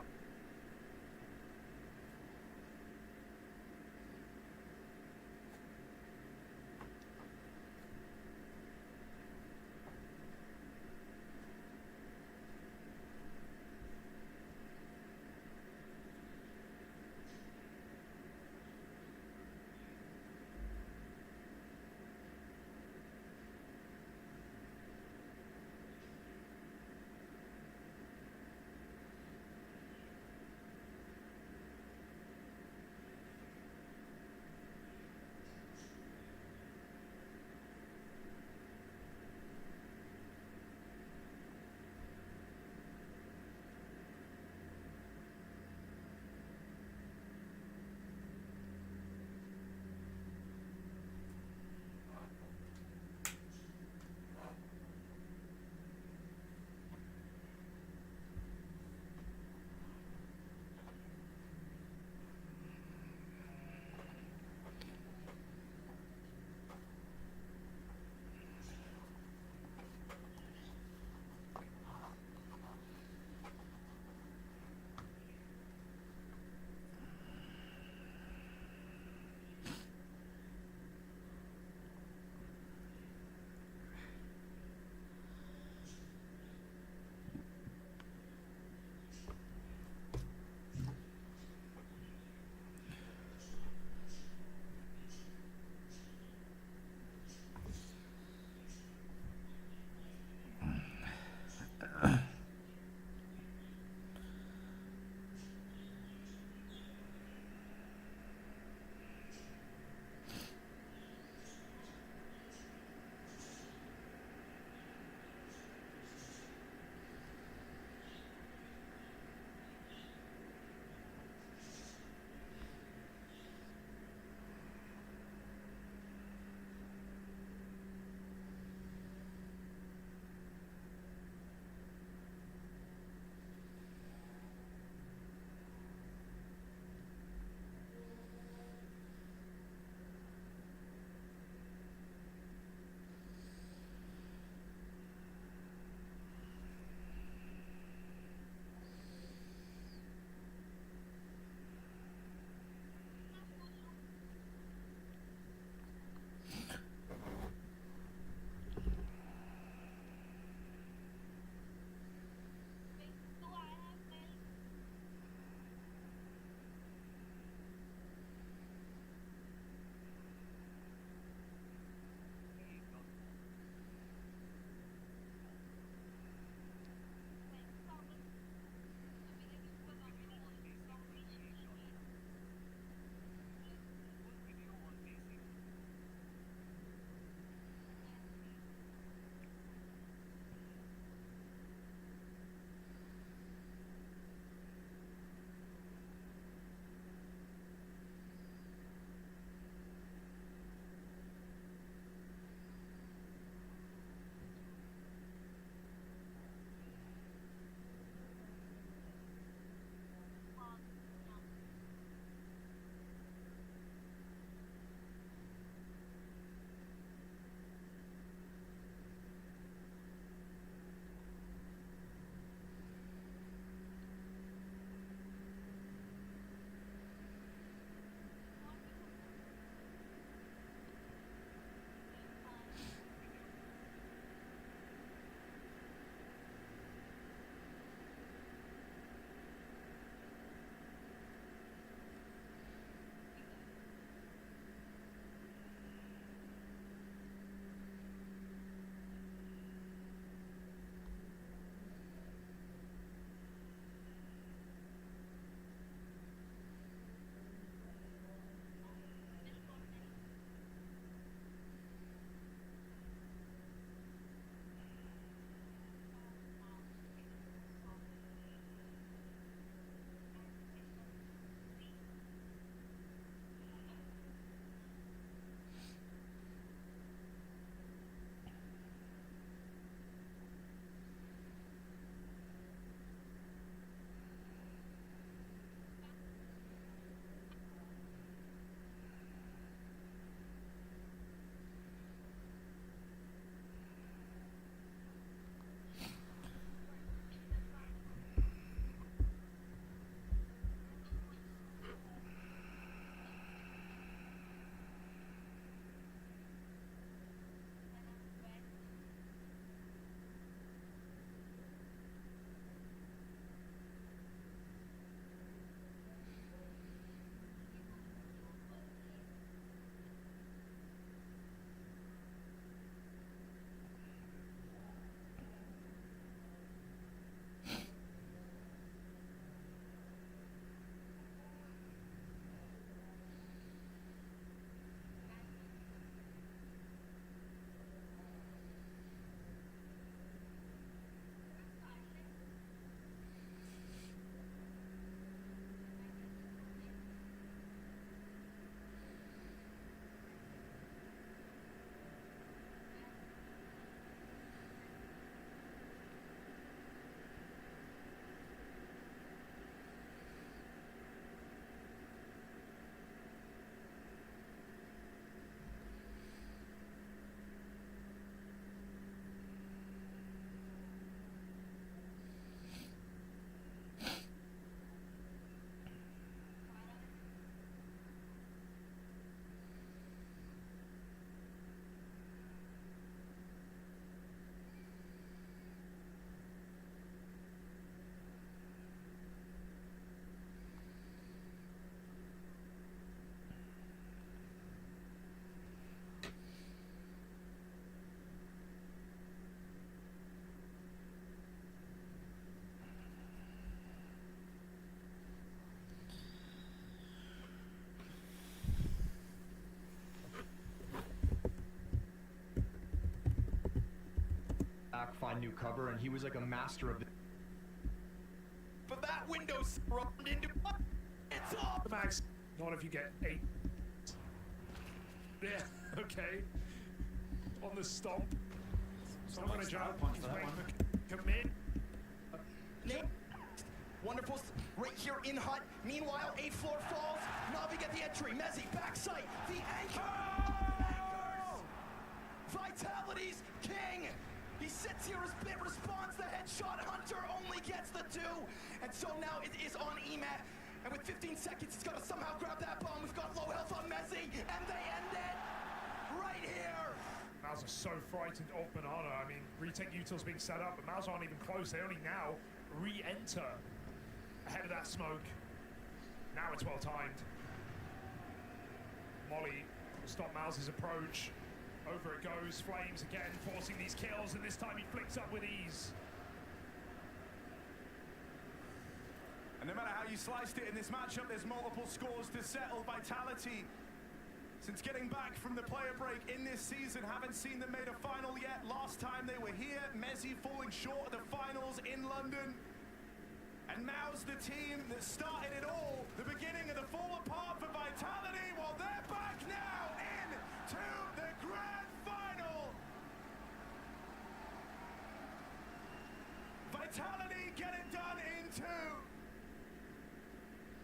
new cover, and he was like a master of the. But that window's rolled into. It's off. Max, not if you get 8. Yeah, okay. On the stomp. Someone gonna jump. He's waiting for commit. Wonderful, right here in hut. Meanwhile, 8th floor falls. Navi get the entry. Mezzi, backside, the anchor. Anchors! Vitality's king. He sits here as Bit responds. The headshot Hunter only gets the 2. And so now it is on Emat. And with 15 seconds, he's got to somehow grab that bomb. We've got low health on Mezzi. And they end it right here. Mouse are so frightened of Banana. I mean, retake utils being set up, but Mouse aren't even close. They only now re-enter ahead of that smoke. Now it's well timed. Molly will stop Mouse's approach. Over it goes. Flames again, forcing these kills, and this time he flicks up with ease. And no matter how you sliced it in this matchup, there's multiple scores to settle. Vitality, since getting back from the player break in this season, haven't seen them made a final yet. Last time they were here, Mezzi falling short of the finals in London. And now's the team that started it all, the beginning of the fall apart for Vitality. Well, they're back now into the grand final. Vitality get it done in 2.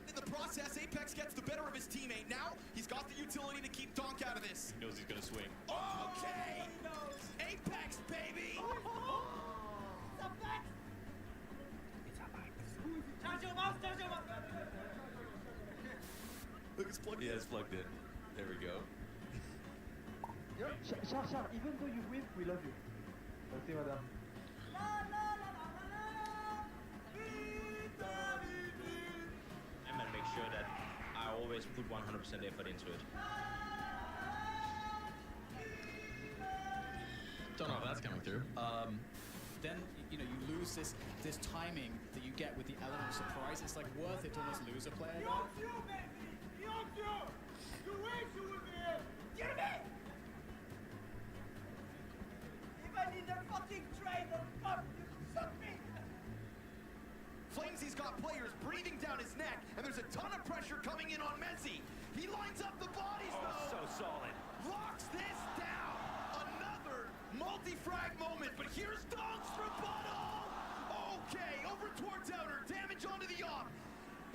In the process, Apex gets the better of his teammate. Now, he's got the utility to keep Donk out of this. He knows he's gonna swing. Okay! Apex, baby! Look, it's plugged in. Yeah, it's plugged in. There we go. Shah, even though you win, we love you. Merci, madame. I'm gonna make sure that I always put 100% effort into it. Don't know if that's coming through. Then you lose this timing that you get with the element of surprise. It's like worth it to almost lose a player there. Flamesy's got players breathing down his neck, and there's a ton of pressure coming in on Mezzi. He lines up the bodies, though. So solid. Locks this down. Another multi-frag moment, but here's Donk's rebuttal. Okay, over towards outer, damage onto the op.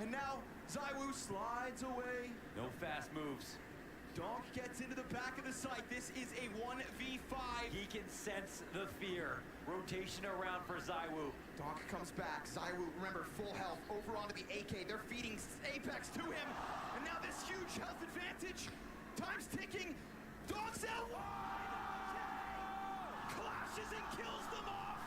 And now Zywoo slides away. No fast moves. Donk gets into the back of the site. This is a 1v5. He can sense the fear. Rotation around for Zywoo. Donk comes back. Zywoo, remember, full health. Over onto the AK. They're feeding Apex to him. And now this huge health advantage. Time's ticking. Donk's out wide. Clashes and kills them off.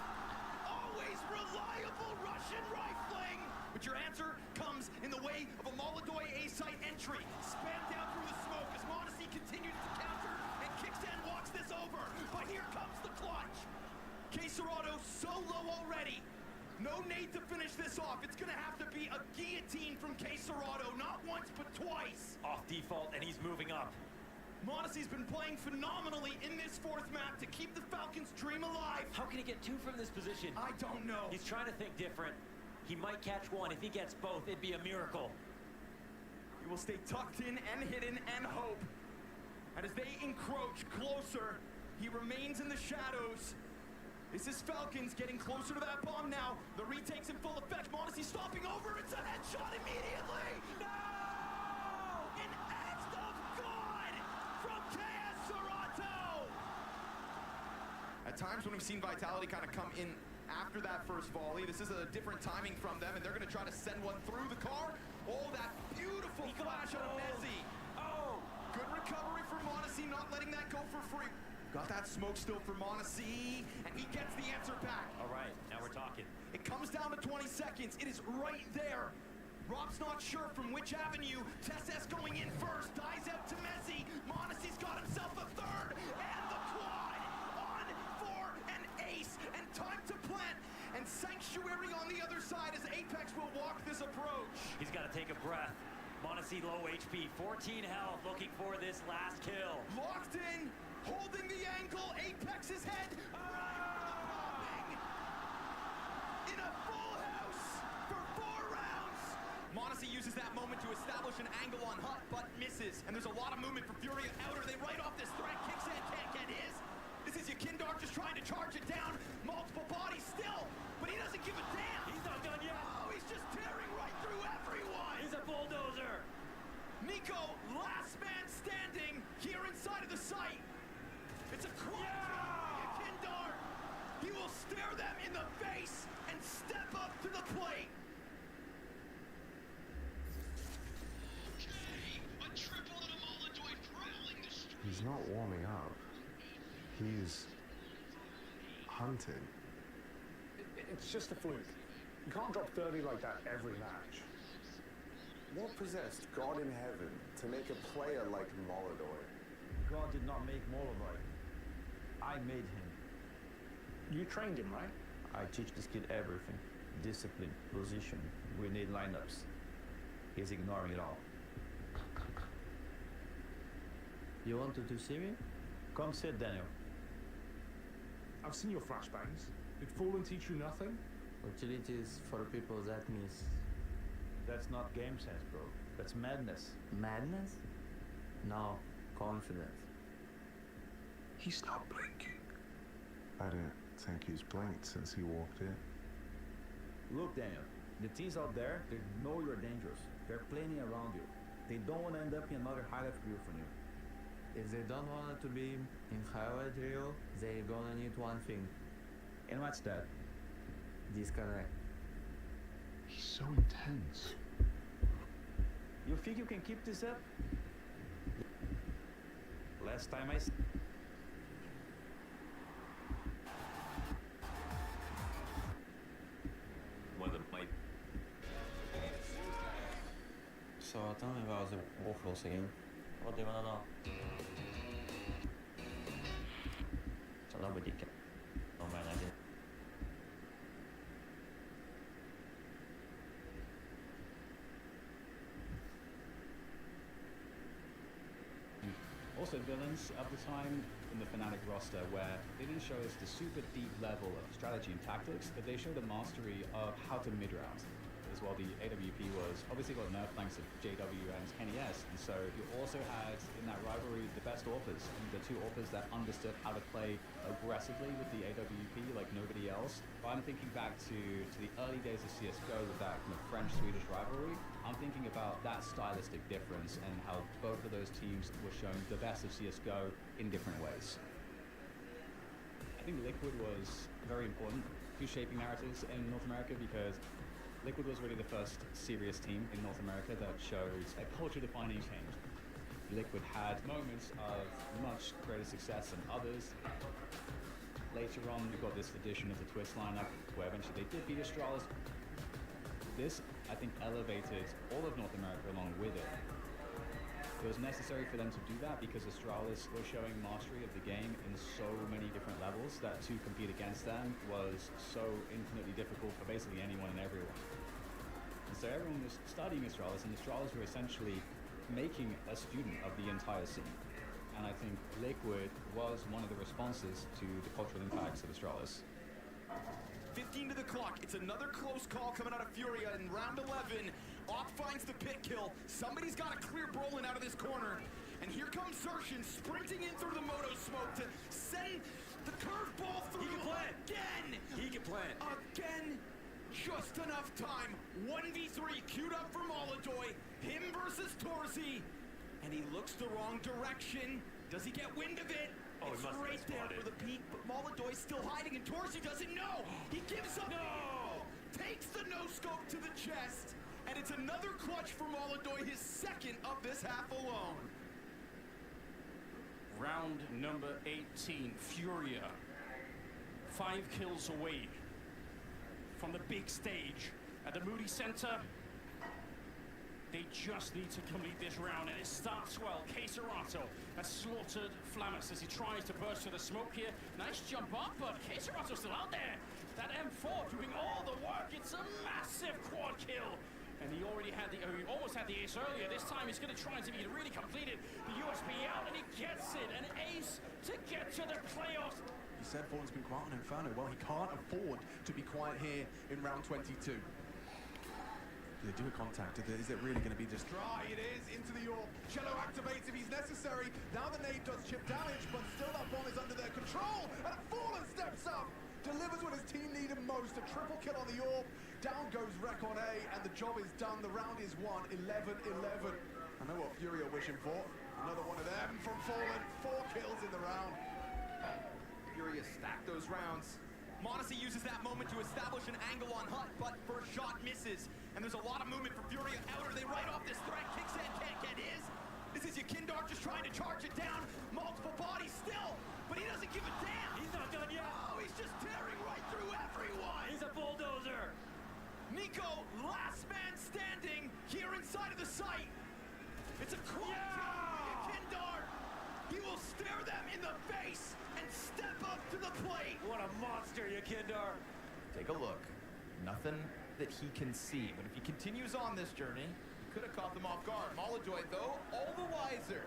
Always reliable Russian rifling. But your answer comes in the way of a Molodoy A-site entry. Spammed down through the smoke as Modesty continues to counter, and Kickstand walks this over. But here comes the clutch. Quesarado so low already. No need to finish this off. It's gonna have to be a guillotine from Quesarado, not once but twice. Off default, and he's moving up. Monacy's been playing phenomenally in this 4th map to keep the Falcons' dream alive. How can he get 2 from this position? I don't know. He's trying to think different. He might catch 1. If he gets both, it'd be a miracle. He will stay tucked in and hidden and hope. And as they encroach closer, he remains in the shadows. This is Falcons getting closer to that bomb now. The retake's in full effect. Modesty stopping over. It's a headshot immediately. No! An act of God from KS Serato. At times when we've seen Vitality kind of come in after that first volley, this is a different timing from them, and they're going to try to send one through the car. Oh, that beautiful flash out of Mezzi. Oh, good recovery for Modesty, not letting that go for free. Got that smoke still for Modesty, and he gets the answer back. All right, now we're talking. It comes down to 20 seconds. It is right there. Rob's not sure from which avenue. Tess going in first, dies out to Mezzi. Modesty's got himself a 3rd, and the quad on for an ace, and time to plant. And Sanctuary on the other side as Apex will walk this approach. He's got to take a breath. Modesty low HP, 14 health, looking for this last kill. Locked in, holding the angle, Apex's head. Right for the popping. Rossi uses that moment to establish an angle on Hut, but misses. And there's a lot of movement for Fury and Outer. They write off this threat. Kicks in, can't get his. This is Yakindar just trying to charge it down. Multiple bodies still, but he doesn't give a damn. He's not done yet. Oh, he's just tearing right through everyone. He's a bulldozer. Nico, last man standing here inside of the site. It's a quad kill. Yakindar, he will stare them in the face and step up to the plate. He's not warming up. He's hunting. It's just a fluke. You can't drop 30 like that every match. What possessed God in heaven to make a player like Molodoi? God did not make Molodoi. I made him. You trained him, right? I teach this kid everything. Discipline, position, we need lineups. He's ignoring it all. You want to do Syria? Come sit, Daniel. I've seen your flashbangs. Did Fallen teach you nothing? Utilities for people that miss. That's not game sense, bro. That's madness. Madness? No, confidence. He's not blinking. I don't think he's blinked since he walked in. Look, Daniel, the teams out there, they know you're dangerous. They're planning around you. They don't want to end up in another highlight reel from you. If they don't want to be in highlight reel, they're gonna need one thing. And what's that? Disconnect. He's so intense. You think you can keep this up? Last time I... So tell me about the waffles again. What do you wanna know? So nobody can. Oh man, I didn't. Also, villains at the time in the Fnatic roster where they didn't show us the super deep level of strategy and tactics, but they showed a mastery of how to mid-route. As well, the AWP was obviously got nerfed thanks to JW and NES, and so you also had in that rivalry the best AWPers, and the two AWPers that understood how to play aggressively with the AWP like nobody else. But I'm thinking back to the early days of CSGO with that kind of French-Swedish rivalry. I'm thinking about that stylistic difference and how both of those teams were showing the best of CSGO in different ways. I think Liquid was very important to shaping narratives in North America because Liquid was really the first serious team in North America that showed a culture-defining change. Liquid had moments of much greater success than others. Later on, we got this addition of the Twist lineup, where eventually they did beat Astralis. This, I think, elevated all of North America along with it. It was necessary for them to do that because Astralis was showing mastery of the game in so many different levels that to compete against them was so infinitely difficult for basically anyone and everyone. And so everyone was studying Astralis, and Astralis were essentially making a student of the entire scene. And I think Liquid was one of the responses to the cultural impacts of Astralis. 15 to the clock. It's another close call coming out of Furia in round 11. Op finds the pit kill. Somebody's got to clear Brolin out of this corner. And here comes Zershin sprinting in through the moto smoke to send the curveball through. He can plant. Again. He can plant. Again. Just enough time. 1v3 queued up for Molodoi. Him versus Torzi. And he looks the wrong direction. Does he get wind of it? Oh, it's right there for the peak, but Molodoi's still hiding, and Torzi doesn't know. He gives up. No! Takes the no-scope to the chest, and it's another clutch for Molodoi, his second of this half alone. Round number 18, Furia. 5 kills away from the big stage at the Moody Center. They just need to complete this round, and it starts well. Caserato has slaughtered Flamus as he tries to burst through the smoke here. Nice jump up, but Caserato's still out there. That M4 doing all the work. It's a massive quad kill. And he already had he almost had the ace earlier. This time he's going to try and see if he can really complete it. The USB out, and he gets it. An ace to get to the playoffs. He said Fallen's been quiet on Inferno. Well, he can't afford to be quiet here in round 22. They do a contact. Is it really going to be just Dry it is into the orb. Cello activates if he's necessary. Now the nade does chip damage, but still that bomb is under their control. And Fallen steps up, delivers when his team need him most. A triple kill on the orb. Down goes Rek on A, and the job is done. The round is won. 11-11. I know what Fury are wishing for. Another one of them from Fallen. 4 kills in the round. Fury has stacked those rounds. Monacy uses that moment to establish an angle on Hut, but first shot misses. And there's a lot of movement for Fury outer. They write off this threat. Kicks in, can't get his. This is Yakindar just trying to charge it down. Multiple bodies still, but he doesn't give a damn. He's not done yet. Oh, he's just tearing right through everyone. He's a bulldozer. Nico, last man standing here inside of the site. It's a quad kill for Yakindar. He will stare them in the face and step up to the plate. What a monster, Yakindar. Take a look. Nothing that he can see, but if he continues on this journey, he could have caught them off guard. Molodoy, though, all the wiser.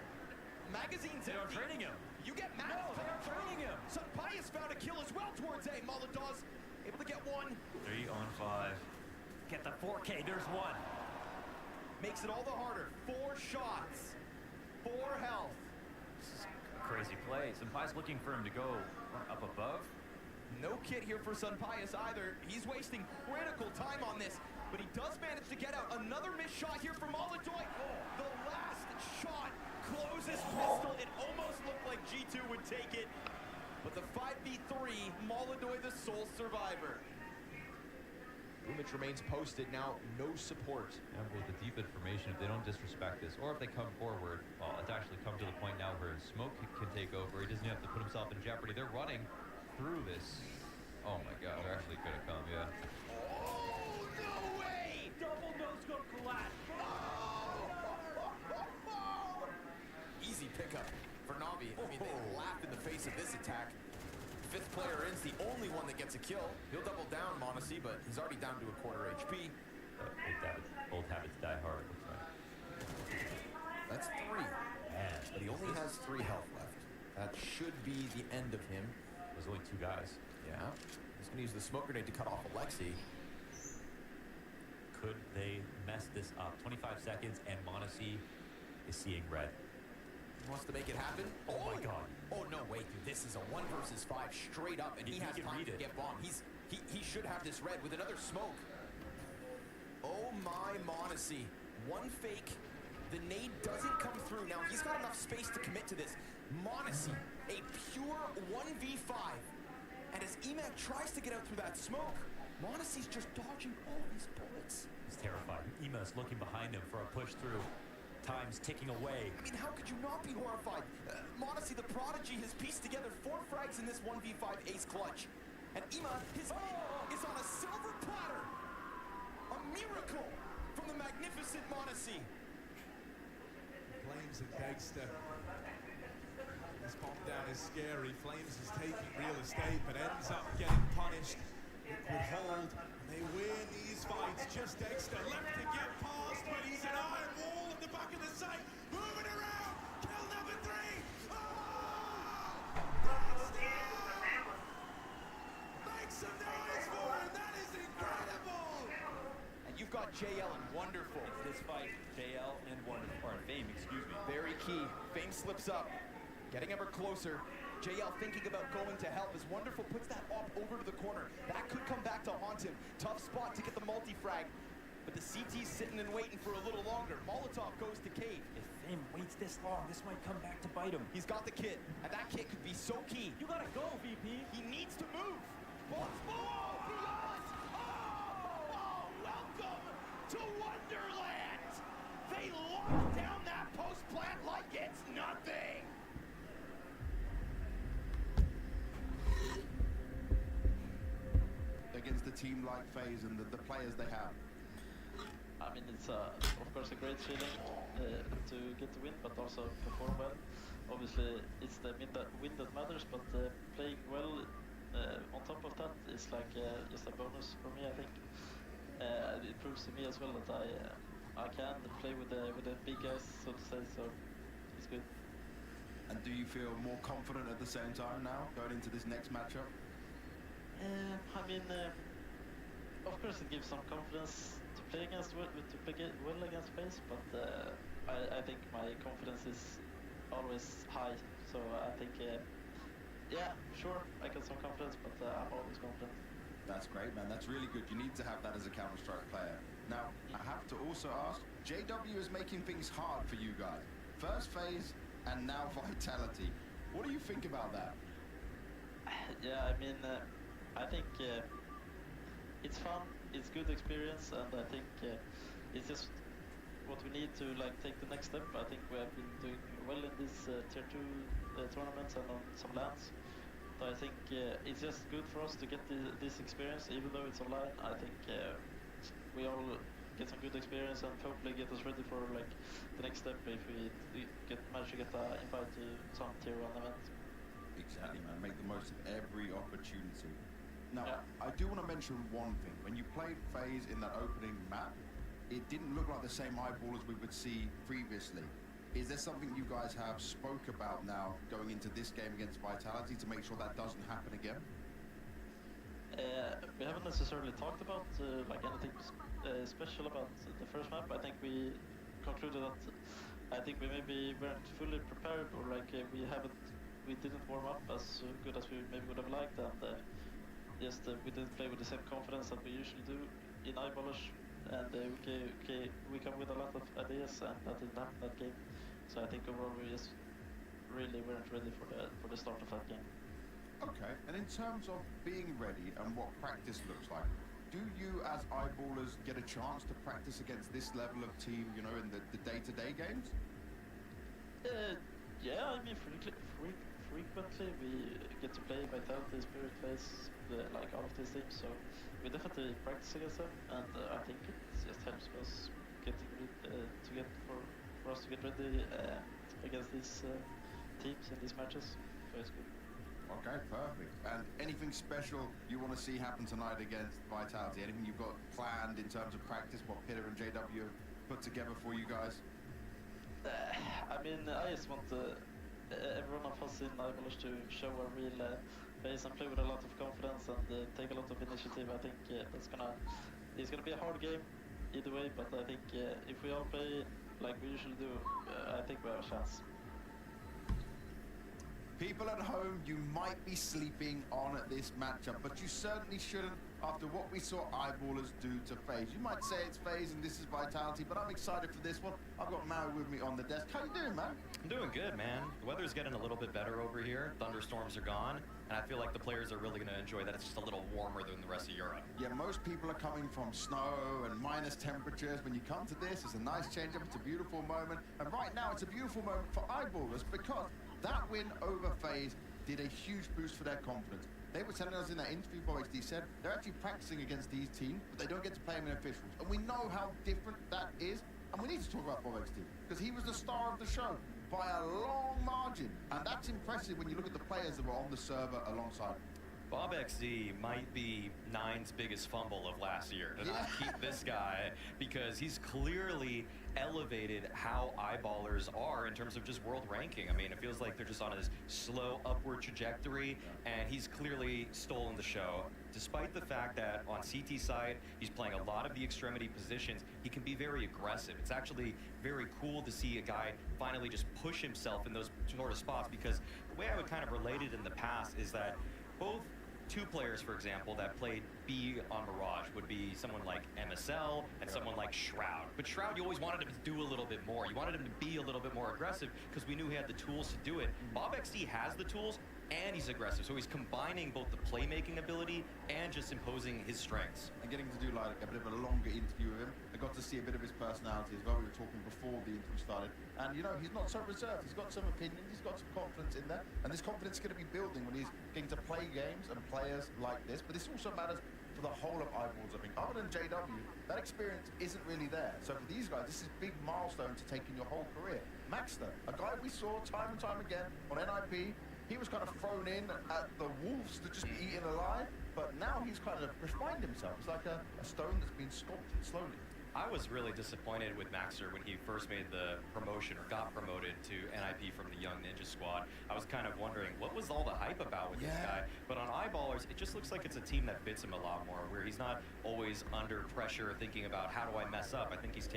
Magazine's empty. They're training him. You get mad. No, they're training him. Sunpius found a kill as well towards A. Molodaw's able to get one. 3 on 5. Get the 4K, there's one. Makes it all the harder. 4 shots. 4 health. Crazy play. Senpai's looking for him to go up above. No kit here for Sunpius either. He's wasting critical time on this, but he does manage to get out. Another missed shot here from Molodoy. The last shot closes pistol. It almost looked like G2 would take it, but the 5v3, Molodoy the sole survivor. Rumich remains posted now, no support. And with the deep information, if they don't disrespect this, or if they come forward, well, it's actually come to the point now where Smoke can take over. He doesn't have to put himself in jeopardy. They're running through this. Oh my god, they're actually gonna come, yeah. Oh, no way! Double no-scope collapse. Easy pickup for Na'Vi. I mean, they laughed in the face of this attack. 5th player in's the only one that gets a kill. He'll double down Monacy, but he's already down to a quarter HP. Old habits die hard, it looks like. That's 3. But he only has 3 health left. That should be the end of him. There's only 2 guys. Yeah. He's gonna use the smoke grenade to cut off Alexi. Could they mess this up? 25 seconds and Monacy is seeing red. He wants to make it happen. Oh my god. Oh no, wait, dude, this is a 1 versus 5 straight up, and he has time to get bombed. He should have this red with another smoke. Oh my Monacy. 1 fake. The nade doesn't come through. Now he's got enough space to commit to this. Monacy, a pure 1v5. And as Emac tries to get out through that smoke, Monacy's just dodging all these bullets. He's terrified. Ema's looking behind him for a push through. Time's ticking away. I mean, how could you not be horrified? Monacy, the prodigy, has pieced together 4 frags in this 1v5 ace clutch. And Ema, his name is on a silver platter. A miracle from the magnificent Monacy. Flames and Dexter. This bomb down is scary. Flames is taking real estate, but ends up getting punished. Liquid hold, and they win these fights. Just Dexter left to get past, but he's an iron wall at the back of the site. Moving around. Kill number 3. Oh! Dexter! Make some noise for him. That is incredible. And you've got JL and Wonderful. It's this fight, JL and Wonderful, or Fame, excuse me. Very key. Fame slips up. Getting ever closer. JL thinking about going to help as Wonderful puts that up over to the corner. That could come back to haunt him. Tough spot to get the multi-frag. But the CT's sitting and waiting for a little longer. Molotov goes to Cave. If Fame waits this long, this might come back to bite him. He's got the kit, and that kit could be so key. You gotta go, VP. He needs to move. Beyond! Oh, welcome to Wonderland! They locked down that post plant like it's nothing! Against a team like FaZe and the players they have. I mean, it's of course a great feeling to get the win, but also perform well. Obviously, it's the win that matters, but playing well on top of that is like just a bonus for me, I think. It proves to me as well that I can play with the big guys, so to say, so it's good. And do you feel more confident at the same time now, going into this next matchup? I mean, of course it gives some confidence to play well against FaZe, but I think my confidence is always high. So I think, yeah, sure, I got some confidence, but I'm always confident. That's great, man. That's really good. You need to have that as a Counter-Strike player. Now, I have to also ask, JW is making things hard for you guys. First FaZe, and now Vitality. What do you think about that? Yeah, I mean, I think it's fun, it's good experience, and I think it's just what we need to like take the next step. I think we have been doing well in these tier 2 tournaments and on some lands. So I think it's just good for us to get this experience, even though it's online. I think we all get some good experience and hopefully get us ready for like the next step if we manage to get invited to some tier 1 event. Exactly, man. Make the most of every opportunity. Now, I do want to mention one thing. When you played FaZe in that opening map, it didn't look like the same eyeballers we would see previously. Is there something you guys have spoke about now going into this game against Vitality to make sure that doesn't happen again? We haven't necessarily talked about like anything special about the first map. I think we concluded that I think we maybe weren't fully prepared, or like we didn't warm up as good as we maybe would have liked, and just we didn't play with the same confidence that we usually do in eyeballers, and we come with a lot of ideas, and that didn't happen that game. So I think overall we just really weren't ready for the start of that game. Okay, and in terms of being ready and what practice looks like, do you as eyeballers get a chance to practice against this level of team, you know, in the day-to-day games? Yeah, I mean frequently we get to play Vitality, Spirit FaZe, like all of these teams, so we definitely practice against them, and I think it just helps us for us to get ready against these teams in these matches. So it's good. Okay, perfect. And anything special you want to see happen tonight against Vitality? Anything you've got planned in terms of practice, what Peter and JW have put together for you guys? I mean, I just want everyone of us in eyeballers to show a real base and play with a lot of confidence and take a lot of initiative. I think it's gonna be a hard game either way, but I think if we all play like we usually do, I think we have a chance. People at home, you might be sleeping on this matchup, but you certainly shouldn't after what we saw eyeballers do to FaZe. You might say it's FaZe and this is Vitality, but I'm excited for this one. I've got Maui with me on the desk. How you doing, man? I'm doing good, man. The weather's getting a little bit better over here. Thunderstorms are gone, and I feel like the players are really going to enjoy that. It's just a little warmer than the rest of Europe. Yeah, most people are coming from snow and minus temperatures. When you come to this, it's a nice change up. It's a beautiful moment. And right now, it's a beautiful moment for eyeballers because that win over FaZe did a huge boost for their confidence. They were telling us in that interview, BobXD said, they're actually practicing against these teams, but they don't get to play them in officials. And we know how different that is. And we need to talk about BobXD because he was the star of the show by a long margin. And that's impressive when you look at the players that were on the server alongside him. BobXD might be Nine's biggest fumble of last year to not keep this guy, because he's clearly elevated how eyeballers are in terms of just world ranking. I mean, it feels like they're just on this slow upward trajectory, and he's clearly stolen the show. Despite the fact that on CT side, he's playing a lot of the extremity positions, he can be very aggressive. It's actually very cool to see a guy finally just push himself in those sort of spots, because the way I would kind of relate it in the past is that both two players, for example, that played B on Mirage would be someone like MSL and someone like Shroud. But Shroud, you always wanted him to do a little bit more. You wanted him to be a little bit more aggressive because we knew he had the tools to do it. BobXD has the tools and he's aggressive, so he's combining both the playmaking ability and just imposing his strengths. And getting to do like a bit of a longer interview with him, I got to see a bit of his personality as well. We were talking before the interview started, and you know, he's not so reserved. He's got some opinions, he's got some confidence in there, and this confidence is going to be building when he's getting to play games and players like this. But this also matters for the whole of eyeballs. I mean, other than JW, that experience isn't really there. So for these guys, this is a big milestone to take in your whole career. Maxter, a guy we saw time and time again on NIP, he was kind of thrown in at the wolves to just be eaten alive, but now he's kind of refined himself. It's like a stone that's been sculpted slowly. I was really disappointed with Maxer when he first made the promotion or got promoted to NIP from the Young Ninja Squad. I was kind of wondering, what was all the hype about with this guy? But on Eyeballers, it just looks like it's a team that fits him a lot more, where he's not always under pressure thinking about how do I mess up. I think he's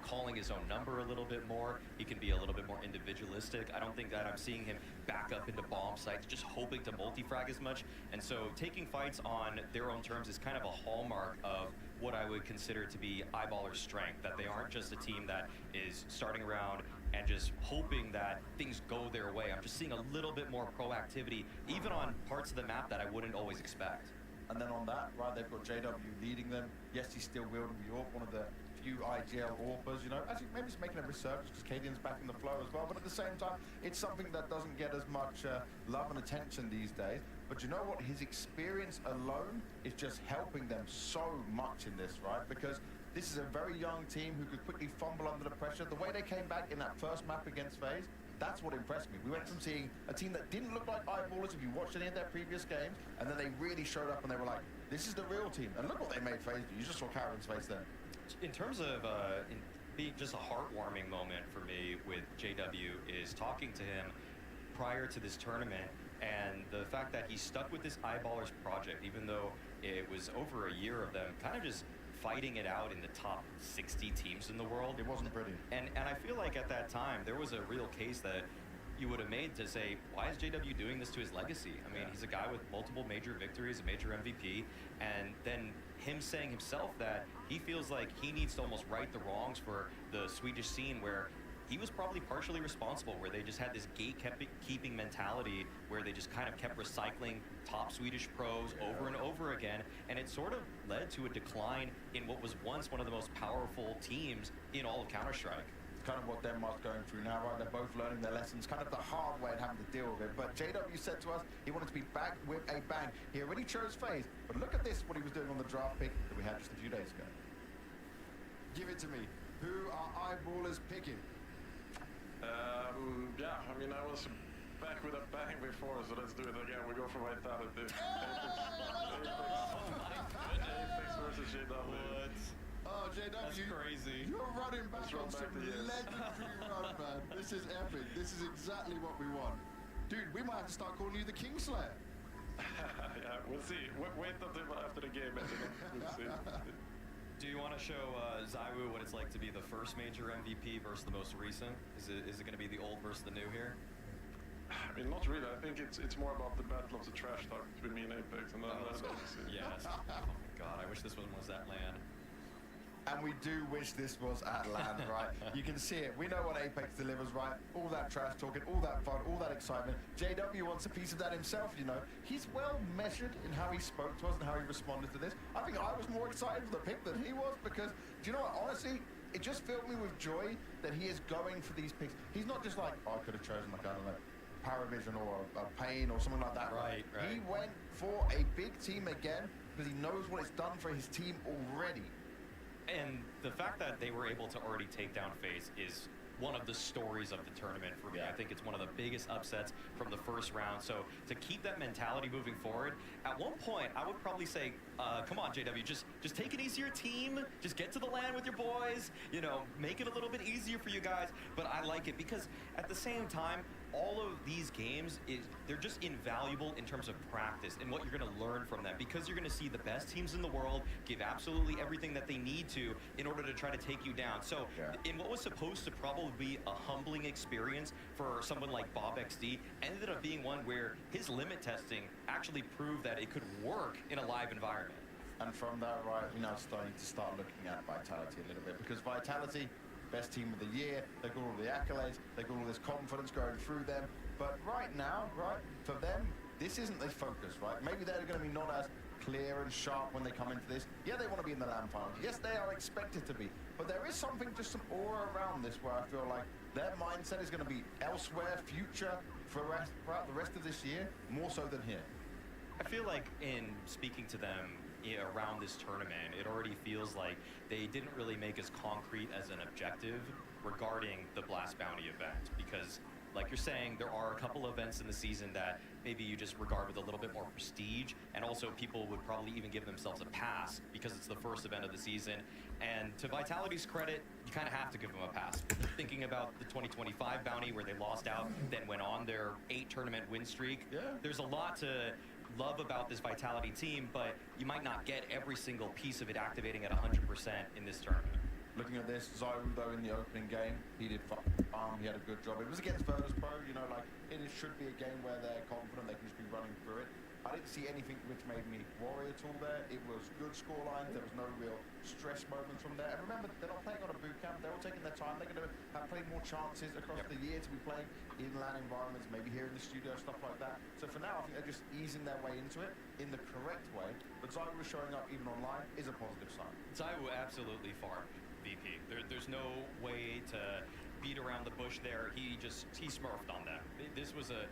calling his own number a little bit more. He can be a little bit more individualistic. I don't think that I'm seeing him back up into bomb sites, just hoping to multi-frag as much. And so taking fights on their own terms is kind of a hallmark of what I would consider to be Eyeballers' strength, that they aren't just a team that is starting around and just hoping that things go their way. I'm just seeing a little bit more proactivity, even on parts of the map that I wouldn't always expect. And then on that, right, they've got JW leading them. Yes, he's still wielding the AWP, one of the few IGL AWPers, you know. Actually, maybe it's making a resurgence because Cadian's back in the flow as well. But at the same time, it's something that doesn't get as much love and attention these days. But you know what? His experience alone is just helping them so much in this, right? Because this is a very young team who could quickly fumble under the pressure. The way they came back in that first map against FaZe, that's what impressed me. We went from seeing a team that didn't look like Eyeballers if you watched any of their previous games, and then they really showed up and they were like, this is the real team. And look what they made FaZe do. You just saw Karen's face there. In terms of being just a heartwarming moment for me with JW is talking to him prior to this tournament, and the fact that he stuck with this Eyeballers project, even though it was over a year of them kind of just fighting it out in the top 60 teams in the world. It wasn't pretty. And I feel like at that time, there was a real case that you would have made to say, why is JW doing this to his legacy? I mean, he's a guy with multiple major victories, a major MVP, and then him saying himself that he feels like he needs to almost right the wrongs for the Swedish scene, where he was probably partially responsible, where they just had this gatekeeping mentality where they just kind of kept recycling top Swedish pros over and over again, and it sort of led to a decline in what was once one of the most powerful teams in all of Counter-Strike. Kind of what Denmark's going through now, right? They're both learning their lessons, kind of the hard way and having to deal with it. But JW said to us he wanted to be back with a bang. He already chose FaZe, but look at this, what he was doing on the draft pick that we had just a few days ago. Give it to me. Who are Eyeballers picking? Yeah, I mean, I was back with a bang before, so let's do it again. We go for Vitality. Apex versus JW. Oh, JW. That's crazy. You're running back on some years. legendary run, man. This is epic. This is exactly what we want. Dude, we might have to start calling you the Kingslayer. Yeah, we'll see. Wait until after the game, we'll see. Do you want to show Zywoo what it's like to be the first major MVP versus the most recent? Is it going to be the old versus the new here? I mean, not really. I think it's more about the battle of the trash talk between me and Apex, and then Yes. Oh my god, I wish this one was at LAN. And we do wish this was at LAN, right? You can see it. We know what Apex delivers, right? All that trash talking, all that fun, all that excitement. JW wants a piece of that himself, you know. He's well measured in how he spoke to us and how he responded to this. I think I was more excited for the pick than he was, because, do you know what, honestly, it just filled me with joy that he is going for these picks. He's not just like, oh, I could have chosen, like, I don't know, Paravision or a Pain or something like that. Right. He went for a big team again because he knows what it's done for his team already. And the fact that they were able to already take down FaZe is one of the stories of the tournament for me. I think it's one of the biggest upsets from the first round. So to keep that mentality moving forward, at one point I would probably say, come on JW, just take it easier, team. Just get to the LAN with your boys. You know, make it a little bit easier for you guys. But I like it because at the same time, all of these games, they're just invaluable in terms of practice and what you're going to learn from them, because you're going to see the best teams in the world give absolutely everything that they need to in order to try to take you down. So in what was supposed to probably be a humbling experience for someone like Bob XD, ended up being one where his limit testing actually proved that it could work in a live environment. And from that, right, we're now starting to start looking at Vitality a little bit, because Vitality, best team of the year, they got all the accolades, they got all this confidence going through them, but right now, right, for them, this isn't their focus, right? Maybe they're going to be not as clear and sharp when they come into this. Yeah, they want to be in the LAN finals. Yes, they are expected to be, but there is something, just some aura around this where I feel like their mindset is going to be elsewhere, future, throughout the rest of this year, more so than here. I feel like in speaking to them around this tournament, it already feels like they didn't really make as concrete as an objective regarding the Blast Bounty event, because like you're saying, there are a couple events in the season that maybe you just regard with a little bit more prestige, and also people would probably even give themselves a pass because it's the first event of the season. And to Vitality's credit, you kind of have to give them a pass. Thinking about the 2025 bounty where they lost out, then went on their 8-tournament win streak, there's a lot to love about this Vitality team, but you might not get every single piece of it activating at 100% in this tournament. Looking at this, Zyru though in the opening game, he did farm, he had a good job. It was against Virtus Pro, you know, like it should be a game where they're confident, they can just be running through it. I didn't see anything which made me worry at all there. It was good score lines, there was no real stress moments from there. And remember, they're not playing on a boot camp, they're all taking their time. They're going to have plenty more chances across the year to be playing in LAN environments, maybe here in the studio, stuff like that. So for now, I think they're just easing their way into it in the correct way. But Zyru showing up even online is a positive sign. Zyru absolutely farmed VP. There's no way to beat around the bush there. He smurfed on them. This was a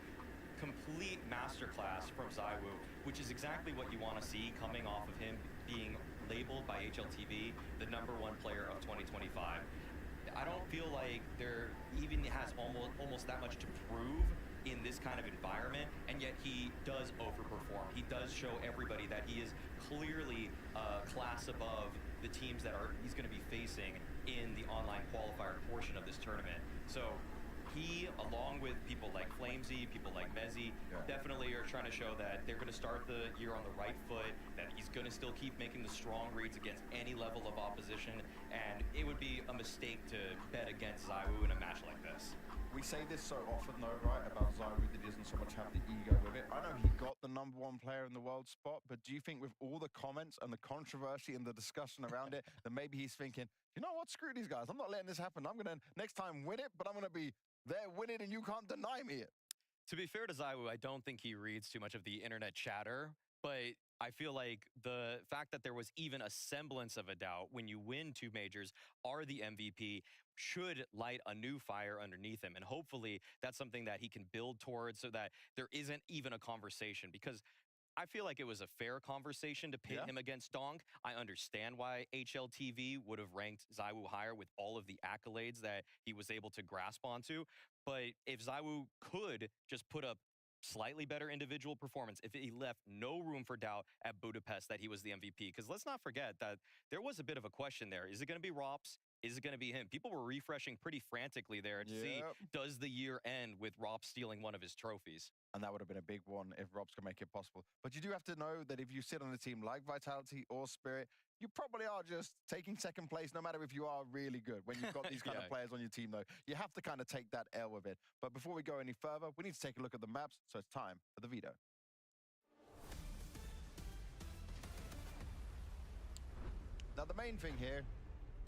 complete masterclass from Zyru, which is exactly what you want to see coming off of him being labeled by HLTV the #1 player of 2025. I don't feel like there even has almost that much to prove in this kind of environment, and yet he does overperform. He does show everybody that he is clearly a class above the teams that he's going to be facing in the online qualifier portion of this tournament. So he, along with people like Flamesy, people like mayb, definitely are trying to show that they're going to start the year on the right foot, that he's going to still keep making the strong reads against any level of opposition, and it would be a mistake to bet against Zyru in a match like this. We say this so often though, right, about Zyru, that he doesn't so much have the ego with it. I know he got the #1 player in the world spot, but do you think with all the comments and the controversy and the discussion around it, that maybe he's thinking, you know what, screw these guys, I'm not letting this happen. I'm going to next time win it, but I'm going to be there winning and you can't deny me it. To be fair to Zyru, I don't think he reads too much of the internet chatter, but I feel like the fact that there was even a semblance of a doubt when you win 2 majors, are the MVP, should light a new fire underneath him. And hopefully that's something that he can build towards so that there isn't even a conversation, because I feel like it was a fair conversation to pit him against Donk. I understand why HLTV would have ranked Zyru higher with all of the accolades that he was able to grasp onto. But if Zyru could just put up slightly better individual performance, if he left no room for doubt at Budapest that he was the MVP, because let's not forget that there was a bit of a question there. Is it going to be Rops? Is it going to be him? People were refreshing pretty frantically there to see, does the year end with Rops stealing one of his trophies? And that would have been a big one if Robs could make it possible. But you do have to know that if you sit on a team like Vitality or Spirit, you probably are just taking second place, no matter if you are really good. When you've got these kind of players on your team, though, you have to kind of take that L with it. But before we go any further, we need to take a look at the maps, so it's time for the veto. Now, the main thing here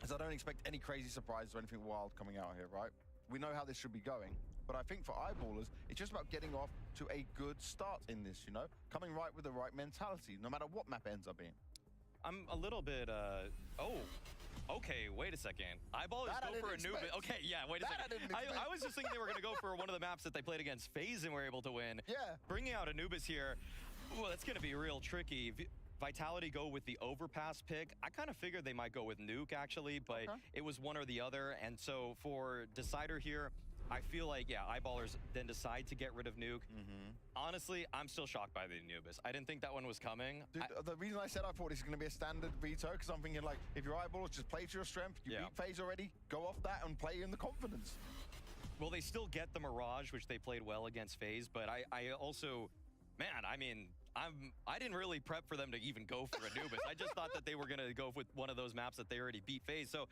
is I don't expect any crazy surprises or anything wild coming out here, right? We know how this should be going. But I think for eyeballers, it's just about getting off to a good start in this, you know? Coming right with the right mentality, no matter what map ends up being. I'm a little bit, oh, okay, wait a second. Eyeballers go for Anubis. Okay, yeah, wait a second. I was just thinking they were going to go for one of the maps that they played against FaZe and were able to win. Yeah. Bringing out Anubis here, well, that's going to be real tricky. Vitality go with the overpass pick. I kind of figured they might go with Nuke, actually, but it was one or the other. And so for Decider here, I feel like, eyeballers then decide to get rid of Nuke. Honestly, I'm still shocked by the Anubis. I didn't think that one was coming. Dude, the reason I said I thought this is going to be a standard veto, because I'm thinking, like, if your eyeballers just play to your strength, you beat FaZe already, go off that and play in the confidence. Well, they still get the Mirage, which they played well against FaZe, but I also, man, I mean, I didn't really prep for them to even go for Anubis. I just thought that they were going to go with one of those maps that they already beat FaZe. So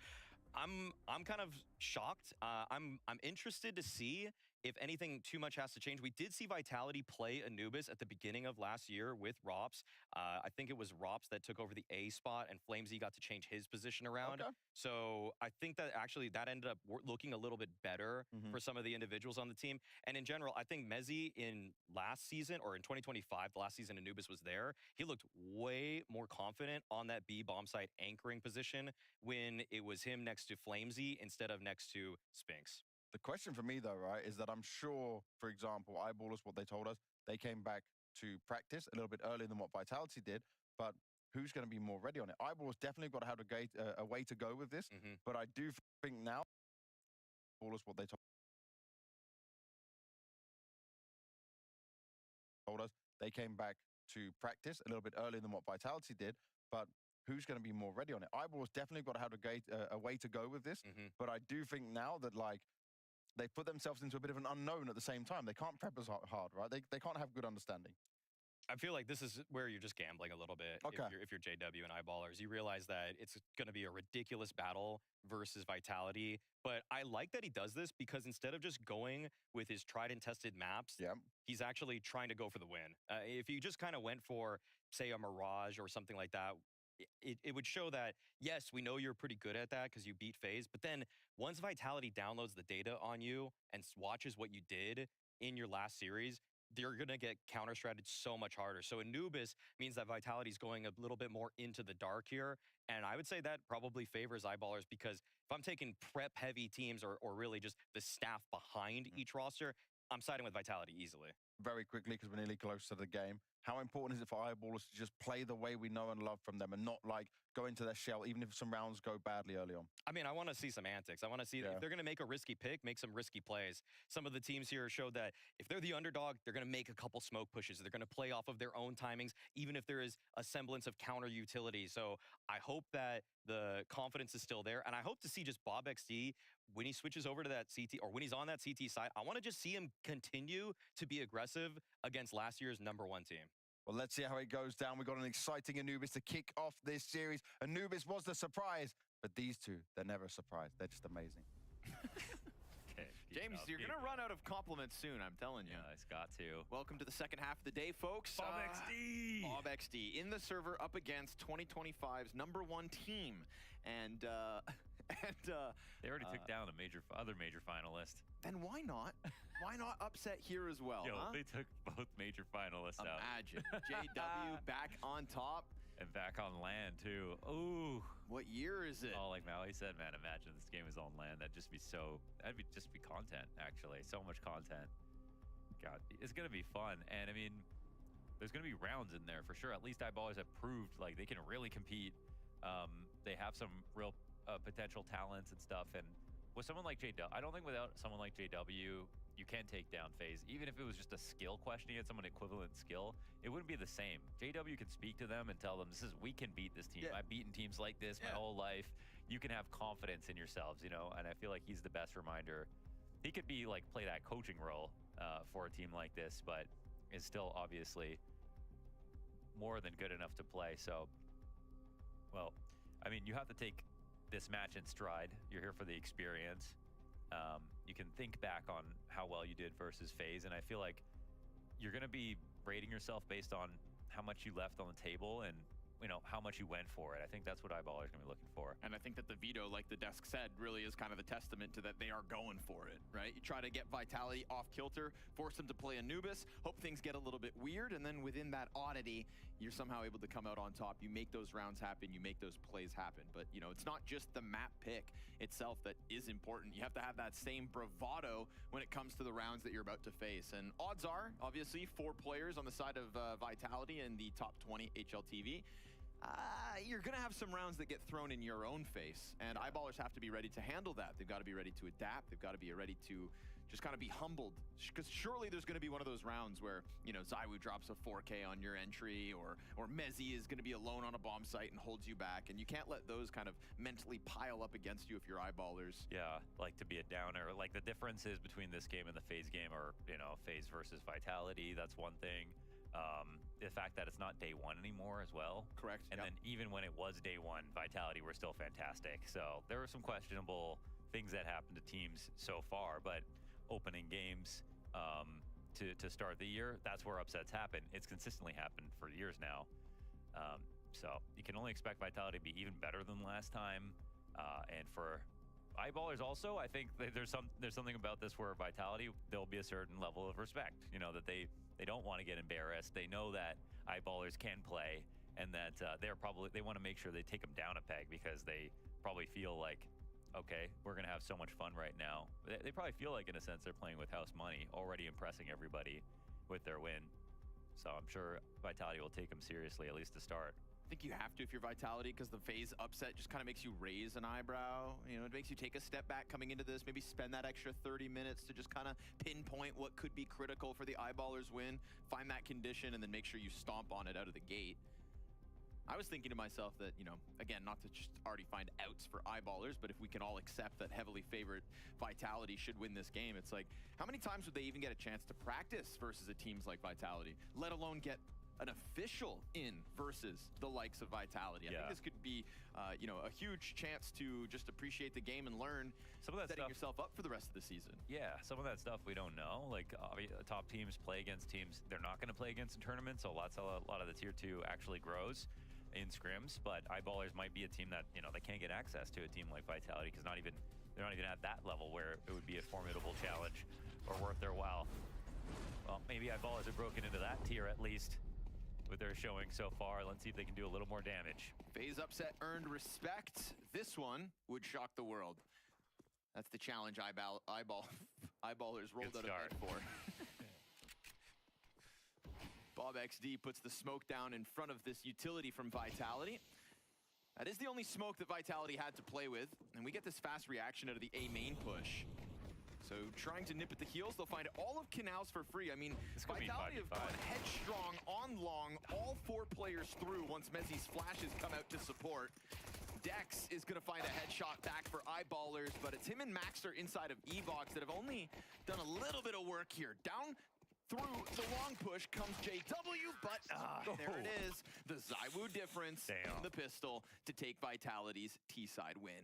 I'm kind of shocked. I'm interested to see if anything too much has to change. We did see Vitality play Anubis at the beginning of last year with Rops. I think it was Rops that took over the A spot and Flamesy got to change his position around. So I think that actually that ended up looking a little bit better for some of the individuals on the team. And in general, I think mayb in last season, or in 2025, the last season Anubis was there, he looked way more confident on that B bomb site anchoring position when it was him next to Flamesy instead of next to Spinks. The question for me, though, right, is that I'm sure, for example, eyeballers, what they told us, they came back to practice a little bit earlier than what Vitality did, but who's going to be more ready on it? Eyeballers definitely got to have a way to go with this, but I do think now, eyeballers, what they told told us they came back to practice a little bit earlier than what Vitality did, but who's going to be more ready on it? Eyeball's definitely got to have a way to go with this, but I do think now that, like, they put themselves into a bit of an unknown at the same time. They can't prep as hard, right? They can't have good understanding. I feel like this is where you're just gambling a little bit. Okay. If you're JW and Eyeballers, you realize that it's going to be a ridiculous battle versus Vitality. But I like that he does this because instead of just going with his tried and tested maps, he's actually trying to go for the win. If you just kind of went for, say, a Mirage or something like that, it would show that, yes, we know you're pretty good at that because you beat FaZe. But then once Vitality downloads the data on you and watches what you did in your last series, they're going to get counter-stratted so much harder. So Anubis means that Vitality's going a little bit more into the dark here. And I would say that probably favors Eyeballers because if I'm taking prep-heavy teams or really just the staff behind each roster, I'm siding with Vitality easily. Very quickly, because we're nearly close to the game, how important is it for Eyeballers to just play the way we know and love from them and not, like, go into their shell, even if some rounds go badly early on? I mean, I want to see some antics. I want to see if they're going to make a risky pick, make some risky plays. Some of the teams here showed that if they're the underdog, they're going to make a couple smoke pushes. They're going to play off of their own timings, even if there is a semblance of counter utility. So I hope that the confidence is still there. And I hope to see just Bob XD, when he switches over to that CT, or when he's on that CT side, I want to just see him continue to be aggressive against last year's #1 team. Well, let's see how it goes down. We've got an exciting Anubis to kick off this series. Anubis was the surprise, but these two, they're never a surprise. They're just amazing. Okay, James, you're going to run out of compliments soon, I'm telling you. Yeah, it's got to. Welcome to the second half of the day, folks. Bob XD! Bob XD in the server up against 2025's #1 team. And they already took down a other major finalist. Then why not? Why not upset here as well? Yo, huh? they took both major finalists out. Imagine. JW back on top. And back on land, too. Ooh. What year is it? Oh, like Maui said, man, imagine this game is on land. That'd just be content, actually. So much content. God, it's going to be fun. And, I mean, there's going to be rounds in there for sure. At least Eyeballers have proved, like, they can really compete. They have some real potential talents and stuff. And with someone like JW, I don't think without someone like JW, you can take down FaZe. Even if it was just a skill question, you had someone equivalent skill, it wouldn't be the same. JW can speak to them and tell them, we can beat this team. I've beaten teams like this my whole life. You can have confidence in yourselves, you know? And I feel like he's the best reminder. He could be like, play that coaching role for a team like this, but is still obviously more than good enough to play. So, well, I mean, you have to take this match in stride. You're here for the experience. You can think back on how well you did versus FaZe, and I feel like you're going to be rating yourself based on how much you left on the table and, you know, how much you went for it. I think that's what Eyeballers are going to be looking for. And I think that the veto, like the desk said, really is kind of the testament to that they are going for it, right? You try to get Vitality off kilter, force them to play Anubis, hope things get a little bit weird, and then within that oddity, you're somehow able to come out on top. You make those rounds happen, you make those plays happen. But, you know, it's not just the map pick itself that is important. You have to have that same bravado when it comes to the rounds that you're about to face. And odds are, obviously, 4 players on the side of Vitality in the top 20 HLTV. You're going to have some rounds that get thrown in your own face, and Eyeballers have to be ready to handle that. They've got to be ready to adapt. They've got to be ready to just kind of be humbled, because surely there's going to be one of those rounds where, you know, Zywoo drops a 4K on your entry, or Mezzy is going to be alone on a bomb site and holds you back, and you can't let those kind of mentally pile up against you if you're Eyeballers. Yeah, like to be a downer. Like the differences between this game and the FaZe game are, you know, FaZe versus Vitality. That's one thing. The fact that it's not day one anymore as well. Correct. And then even when it was day one, Vitality were still fantastic. So there were some questionable things that happened to teams so far, but opening games to start the year, that's where upsets happen. It's consistently happened for years now. So you can only expect Vitality to be even better than last time. And for Eyeballers also, I think there's something about this where Vitality, there'll be a certain level of respect, you know, that they don't want to get embarrassed. They know that Eyeballers can play, and that they want to make sure they take them down a peg, because they probably feel like, okay, we're going to have so much fun right now. They probably feel like, in a sense, they're playing with house money, already impressing everybody with their win. So I'm sure Vitality will take them seriously, at least to start. I think you have to if you're Vitality, because the phase upset just kind of makes you raise an eyebrow. You know, it makes you take a step back coming into this, maybe spend that extra 30 minutes to just kind of pinpoint what could be critical for the Eyeballers win, find that condition, and then make sure you stomp on it out of the gate. I was thinking to myself that, you know, again, not to just already find outs for Eyeballers, but if we can all accept that heavily favored Vitality should win this game, it's like, how many times would they even get a chance to practice versus a teams like Vitality, let alone get an official in versus the likes of Vitality? I think this could be, you know, a huge chance to just appreciate the game and learn some of that setting stuff, yourself up for the rest of the season. Yeah, some of that stuff we don't know. Like, top teams play against teams they're not going to play against in tournaments, so a lot of the tier 2 actually grows in scrims, but Eyeballers might be a team that, you know, they can't get access to a team like Vitality because they're not even at that level where it would be a formidable challenge or worth their while. Well, maybe Eyeballers have broken into that tier at least with their showing so far. Let's see if they can do a little more damage. Phase upset earned respect. This one would shock the world. That's the challenge Eyeballers rolled out of bed for. Bob XD puts the smoke down in front of this utility from Vitality. That is the only smoke that Vitality had to play with, and we get this fast reaction out of the A main push. So trying to nip at the heels, they'll find all of Canals for free. I mean, Vitality have gone headstrong on long, all 4 players through once Mezzi's flashes come out to support. Dex is going to find a headshot back for Eyeballers, but it's him and Maxter inside of Evox that have only done a little bit of work here. Down through the long push comes JW, but there it is. The Zywoo difference in the pistol to take Vitality's T-side win.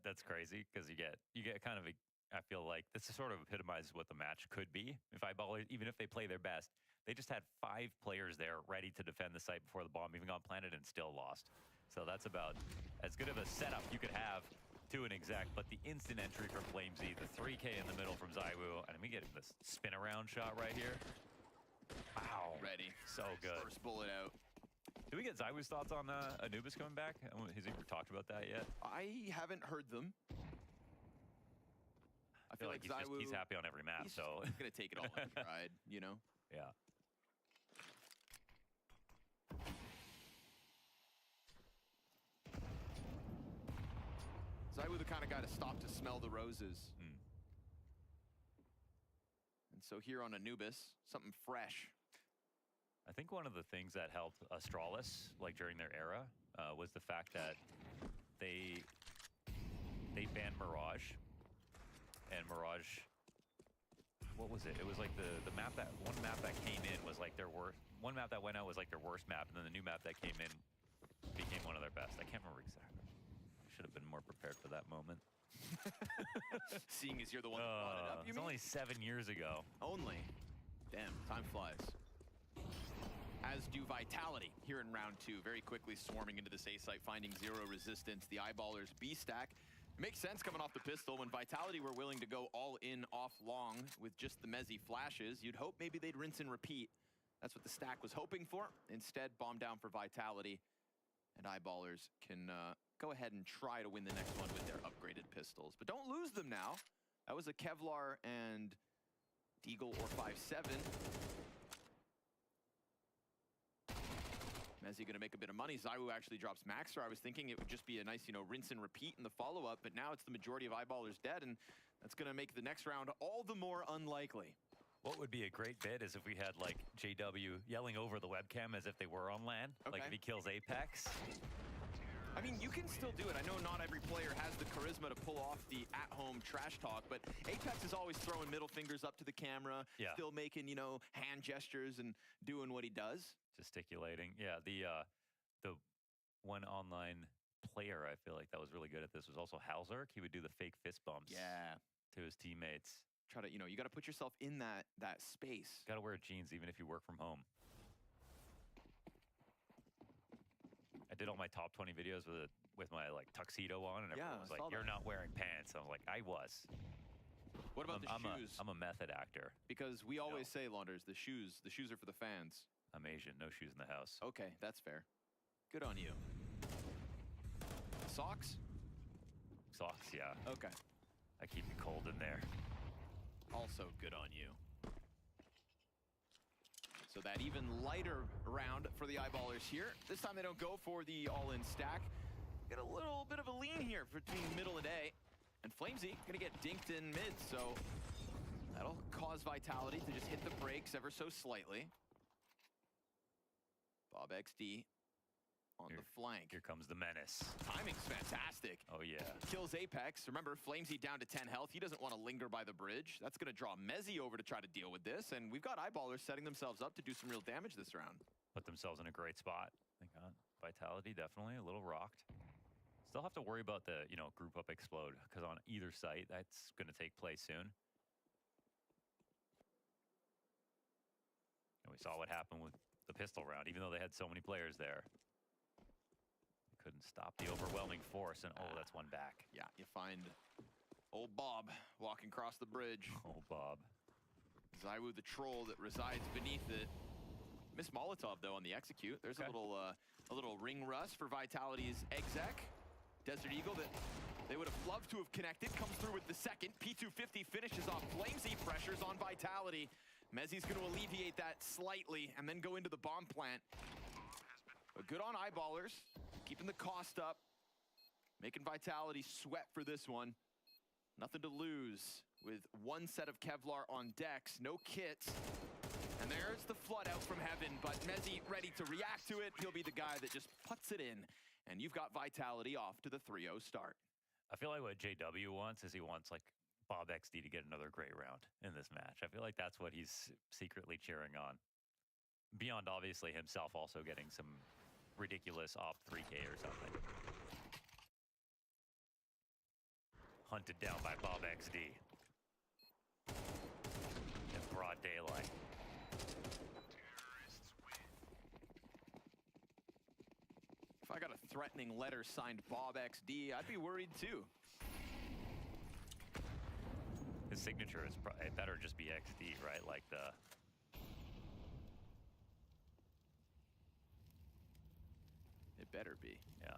That's crazy, because you get kind of a, I feel like this sort of epitomizes what the match could be. If Eyeballers, even if they play their best, they just had 5 players there ready to defend the site before the bomb even got planted and still lost. So that's about as good of a setup you could have to an exec, but the instant entry from Flamesy, the 3K in the middle from Zywoo, and we get this spin around shot right here. Wow. Ready. So good. First bullet out. Do we get Zywoo's thoughts on Anubis coming back? Has he ever talked about that yet? I haven't heard them. I feel like Zywoo, he's happy on every map, he's so just gonna take it all in stride, you know? Yeah. Zywoo the kind of guy to stop to smell the roses. And so here on Anubis, something fresh. I think one of the things that helped Astralis, like during their era, was the fact that they banned Mirage. And Mirage, what was it? It was like the map that, one map that came in was like their worst, one map that went out was like their worst map, and then the new map that came in became one of their best. I can't remember exactly. Should have been more prepared for that moment. Seeing as you're the one that brought it up, you it's mean? only 7 years ago. Only. Damn, time flies. As do Vitality here in round 2, very quickly swarming into this A site, finding 0 resistance. The Eyeballers B stack. It makes sense coming off the pistol. When Vitality were willing to go all in off long with just the Mezzi flashes, you'd hope maybe they'd rinse and repeat. That's what the stack was hoping for. Instead, bomb down for Vitality. And Eyeballers can go ahead and try to win the next one with their upgraded pistols. But don't lose them now. That was a Kevlar and Deagle or 5.7. Mezzi gonna make a bit of money. Zywoo actually drops Maxter. I was thinking it would just be a nice, you know, rinse and repeat in the follow-up, but now it's the majority of Eyeballers dead, and that's gonna make the next round all the more unlikely. What would be a great bit is if we had like JW yelling over the webcam as if they were on LAN, like if he kills Apex. I mean, you can still do it. I know not every player has the charisma to pull off the at-home trash talk, but Apex is always throwing middle fingers up to the camera, still making, you know, hand gestures and doing what he does. Gesticulating. Yeah, the one online player I feel like that was really good at this was also Halzerk. He would do the fake fist bumps to his teammates. Try to, you know, you got to put yourself in that space. Got to wear jeans even if you work from home. I did all my top 20 videos with my like tuxedo on, and everyone was like, "You're not wearing pants." I was like, "I was." What about the shoes? I'm a method actor. Because we always say, Launders, the shoes are for the fans. I'm Asian, no shoes in the house. Okay, that's fair. Good on you. Socks? Socks, yeah. Okay. I keep it cold in there. Also good on you. So that even lighter round for the eyeballers here. This time they don't go for the all-in stack. Get a little bit of a lean here between middle and A. And Flamesy gonna get dinked in mid, so that'll cause Vitality to just hit the brakes ever so slightly. Bob XD on the flank. Here comes the menace. Timing's fantastic. Oh, yeah. Kills Apex. Remember, Flamesy down to 10 health. He doesn't want to linger by the bridge. That's going to draw Mezzy over to try to deal with this. And we've got eyeballers setting themselves up to do some real damage this round. Put themselves in a great spot. They got Vitality definitely a little rocked. Still have to worry about the, group up explode, because on either site, that's going to take place soon. And we saw what happened with the pistol round, even though they had so many players there. Couldn't stop the overwhelming force, and oh, that's one back. Yeah, you find old Bob walking across the bridge. Old Bob. ZywOo the troll that resides beneath it. Miss Molotov though on the execute. There's a little ring rust for Vitality's exec. Desert Eagle that they would have loved to have connected comes through with the second. P250 finishes off Flamesy, pressures on Vitality. Mezzy's going to alleviate that slightly and then go into the bomb plant. But good on eyeballers, keeping the cost up, making Vitality sweat for this one. Nothing to lose with one set of Kevlar on decks, no kits. And there's the flood out from heaven, but Mezzy ready to react to it. He'll be the guy that just puts it in. And you've got Vitality off to the 3-0 start. I feel like what JW wants is he wants like Bob XD to get another great round in this match. I feel like that's what he's secretly cheering on. Beyond obviously himself also getting some ridiculous op 3K or something. Hunted down by Bob XD. In broad daylight. If I got a threatening letter signed Bob XD, I'd be worried too. His signature is it better just be XD, right? Like the... It better be. Yeah.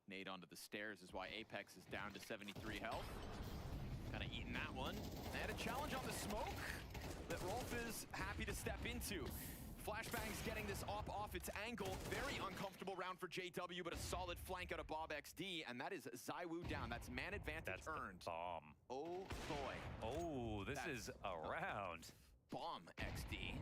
Nade onto the stairs is why Apex is down to 73 health. Kind of eating that one. They had a challenge on the smoke that Rolf is happy to step into. Flashbang's getting this op off its ankle. Very uncomfortable round for JW, but a solid flank out of Bob XD, and that is ZywOo down. That's man advantage earned. Bomb. Oh boy. Oh, this is a round. Bomb XD.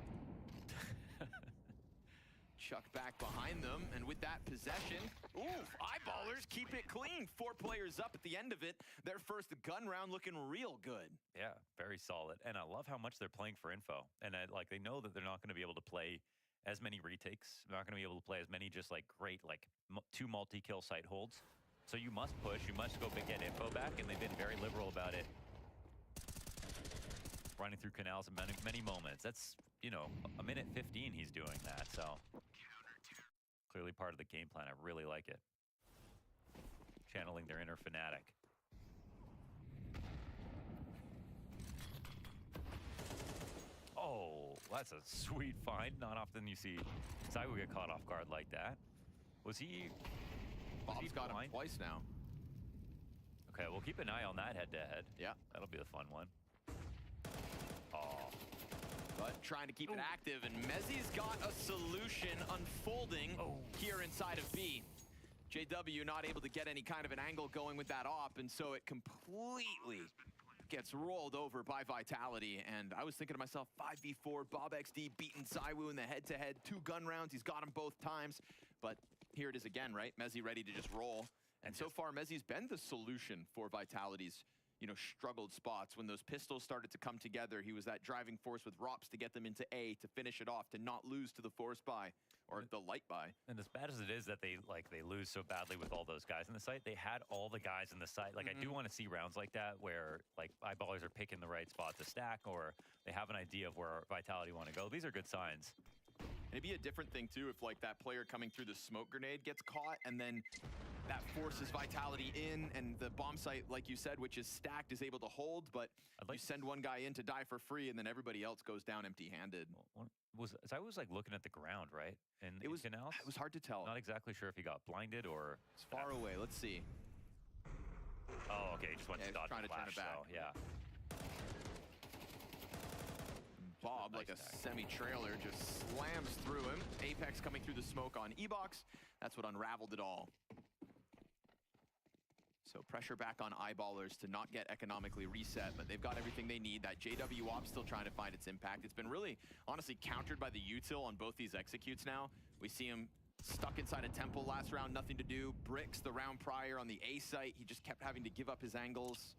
Chuck back behind them, and with that possession, oof, eyeballers keep it clean. 4 players up at the end of it. Their first gun round looking real good. Yeah, very solid. And I love how much they're playing for info. And they know that they're not going to be able to play as many retakes. They're not going to be able to play as many just like great, like 2 multi-kill site holds. So you must push, you must go get info back, and they've been very liberal about it. Running through canals in many moments. That's, a minute 15 he's doing that, so. Clearly part of the game plan. I really like it. Channeling their inner fanatic. Oh, that's a sweet find. Not often you see ZywOo get caught off guard like that. Was he... Bob's got him twice now. Okay, we'll keep an eye on that head-to-head. Yeah. That'll be the fun one. Oh. But trying to keep it active, and Mezzy's got a solution unfolding here inside of B. JW not able to get any kind of an angle going with that op, and so it completely gets rolled over by Vitality. And I was thinking to myself, 5v4, Bob XD beating ZywOo in the head-to-head, 2 gun rounds. He's got him both times, but here it is again, right? Mezzy ready to just roll. And so far, Mezzy's been the solution for Vitality's struggled spots. When those pistols started to come together, he was that driving force with ROPS to get them into A, to finish it off, to not lose to the force buy or the light buy. And as bad as it is that they lose so badly with all those guys in the site, they had all the guys in the site. Like I do want to see rounds like that where like eyeballers are picking the right spot to stack, or they have an idea of where Vitality want to go. These are good signs. It'd be a different thing too if like that player coming through the smoke grenade gets caught and then that forces Vitality in, and the bomb site, like you said, which is stacked, is able to hold, but you send one guy in to die for free and then everybody else goes down empty-handed. I was like looking at the ground, right? And it was hard to tell. Not exactly sure if he got blinded or... It's far away, let's see. Oh, okay, just went to dodge trying the to turn flash, it back. So, yeah. Bob, like a semi-trailer, just slams through him. Apex coming through the smoke on E-Box. That's what unraveled it all. So pressure back on Eyeballers to not get economically reset, but they've got everything they need. That JW op still trying to find its impact. It's been really, honestly, countered by the util on both these executes now. We see him stuck inside a temple last round, nothing to do. Bricks the round prior on the A site. He just kept having to give up his angles.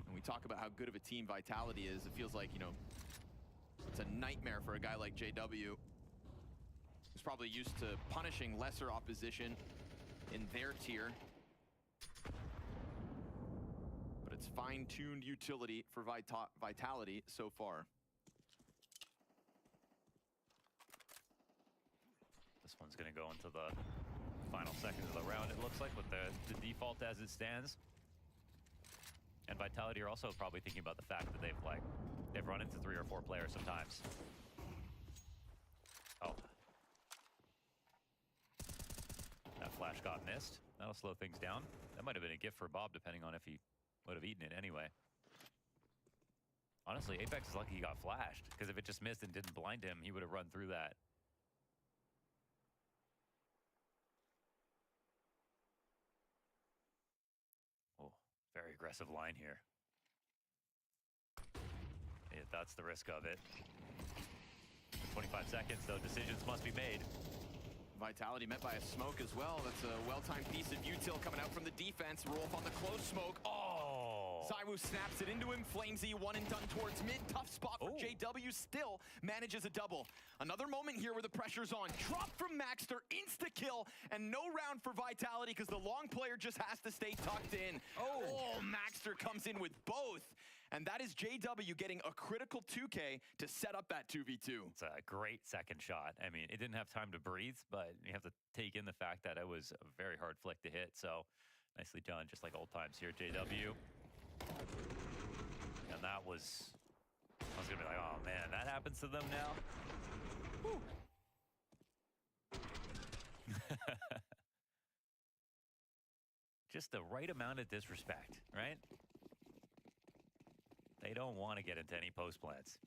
When we talk about how good of a team Vitality is, it feels like, you know, it's a nightmare for a guy like JW, who's probably used to punishing lesser opposition in their tier. But it's fine-tuned utility for Vitality so far. This one's going to go into the final seconds of the round, it looks like, with the default as it stands. And Vitality are also probably thinking about the fact that they've run into 3 or 4 players sometimes. Oh. That flash got missed. That'll slow things down. That might have been a gift for Bob, depending on if he would have eaten it anyway. Honestly, Apex is lucky he got flashed, because if it just missed and didn't blind him, he would have run through that. Very aggressive line here. Yeah, that's the risk of it. 25 seconds, though. Decisions must be made. Vitality met by a smoke as well. That's a well-timed piece of util coming out from the defense. Rolf on the close smoke. Oh! Zywoo snaps it into him. Flamesy one and done towards mid. Tough spot for JW. Still manages a double. Another moment here where the pressure's on. Drop from Maxter. Insta-kill. And no round for Vitality because the long player just has to stay tucked in. Oh, Maxter comes in with both. And that is JW getting a critical 2K to set up that 2v2. It's a great second shot. I mean, it didn't have time to breathe, but you have to take in the fact that it was a very hard flick to hit. So nicely done, just like old times here, JW. And that was, I was gonna be like, oh man, that happens to them now? Whew. Just the right amount of disrespect, right? They don't want to get into any post plants.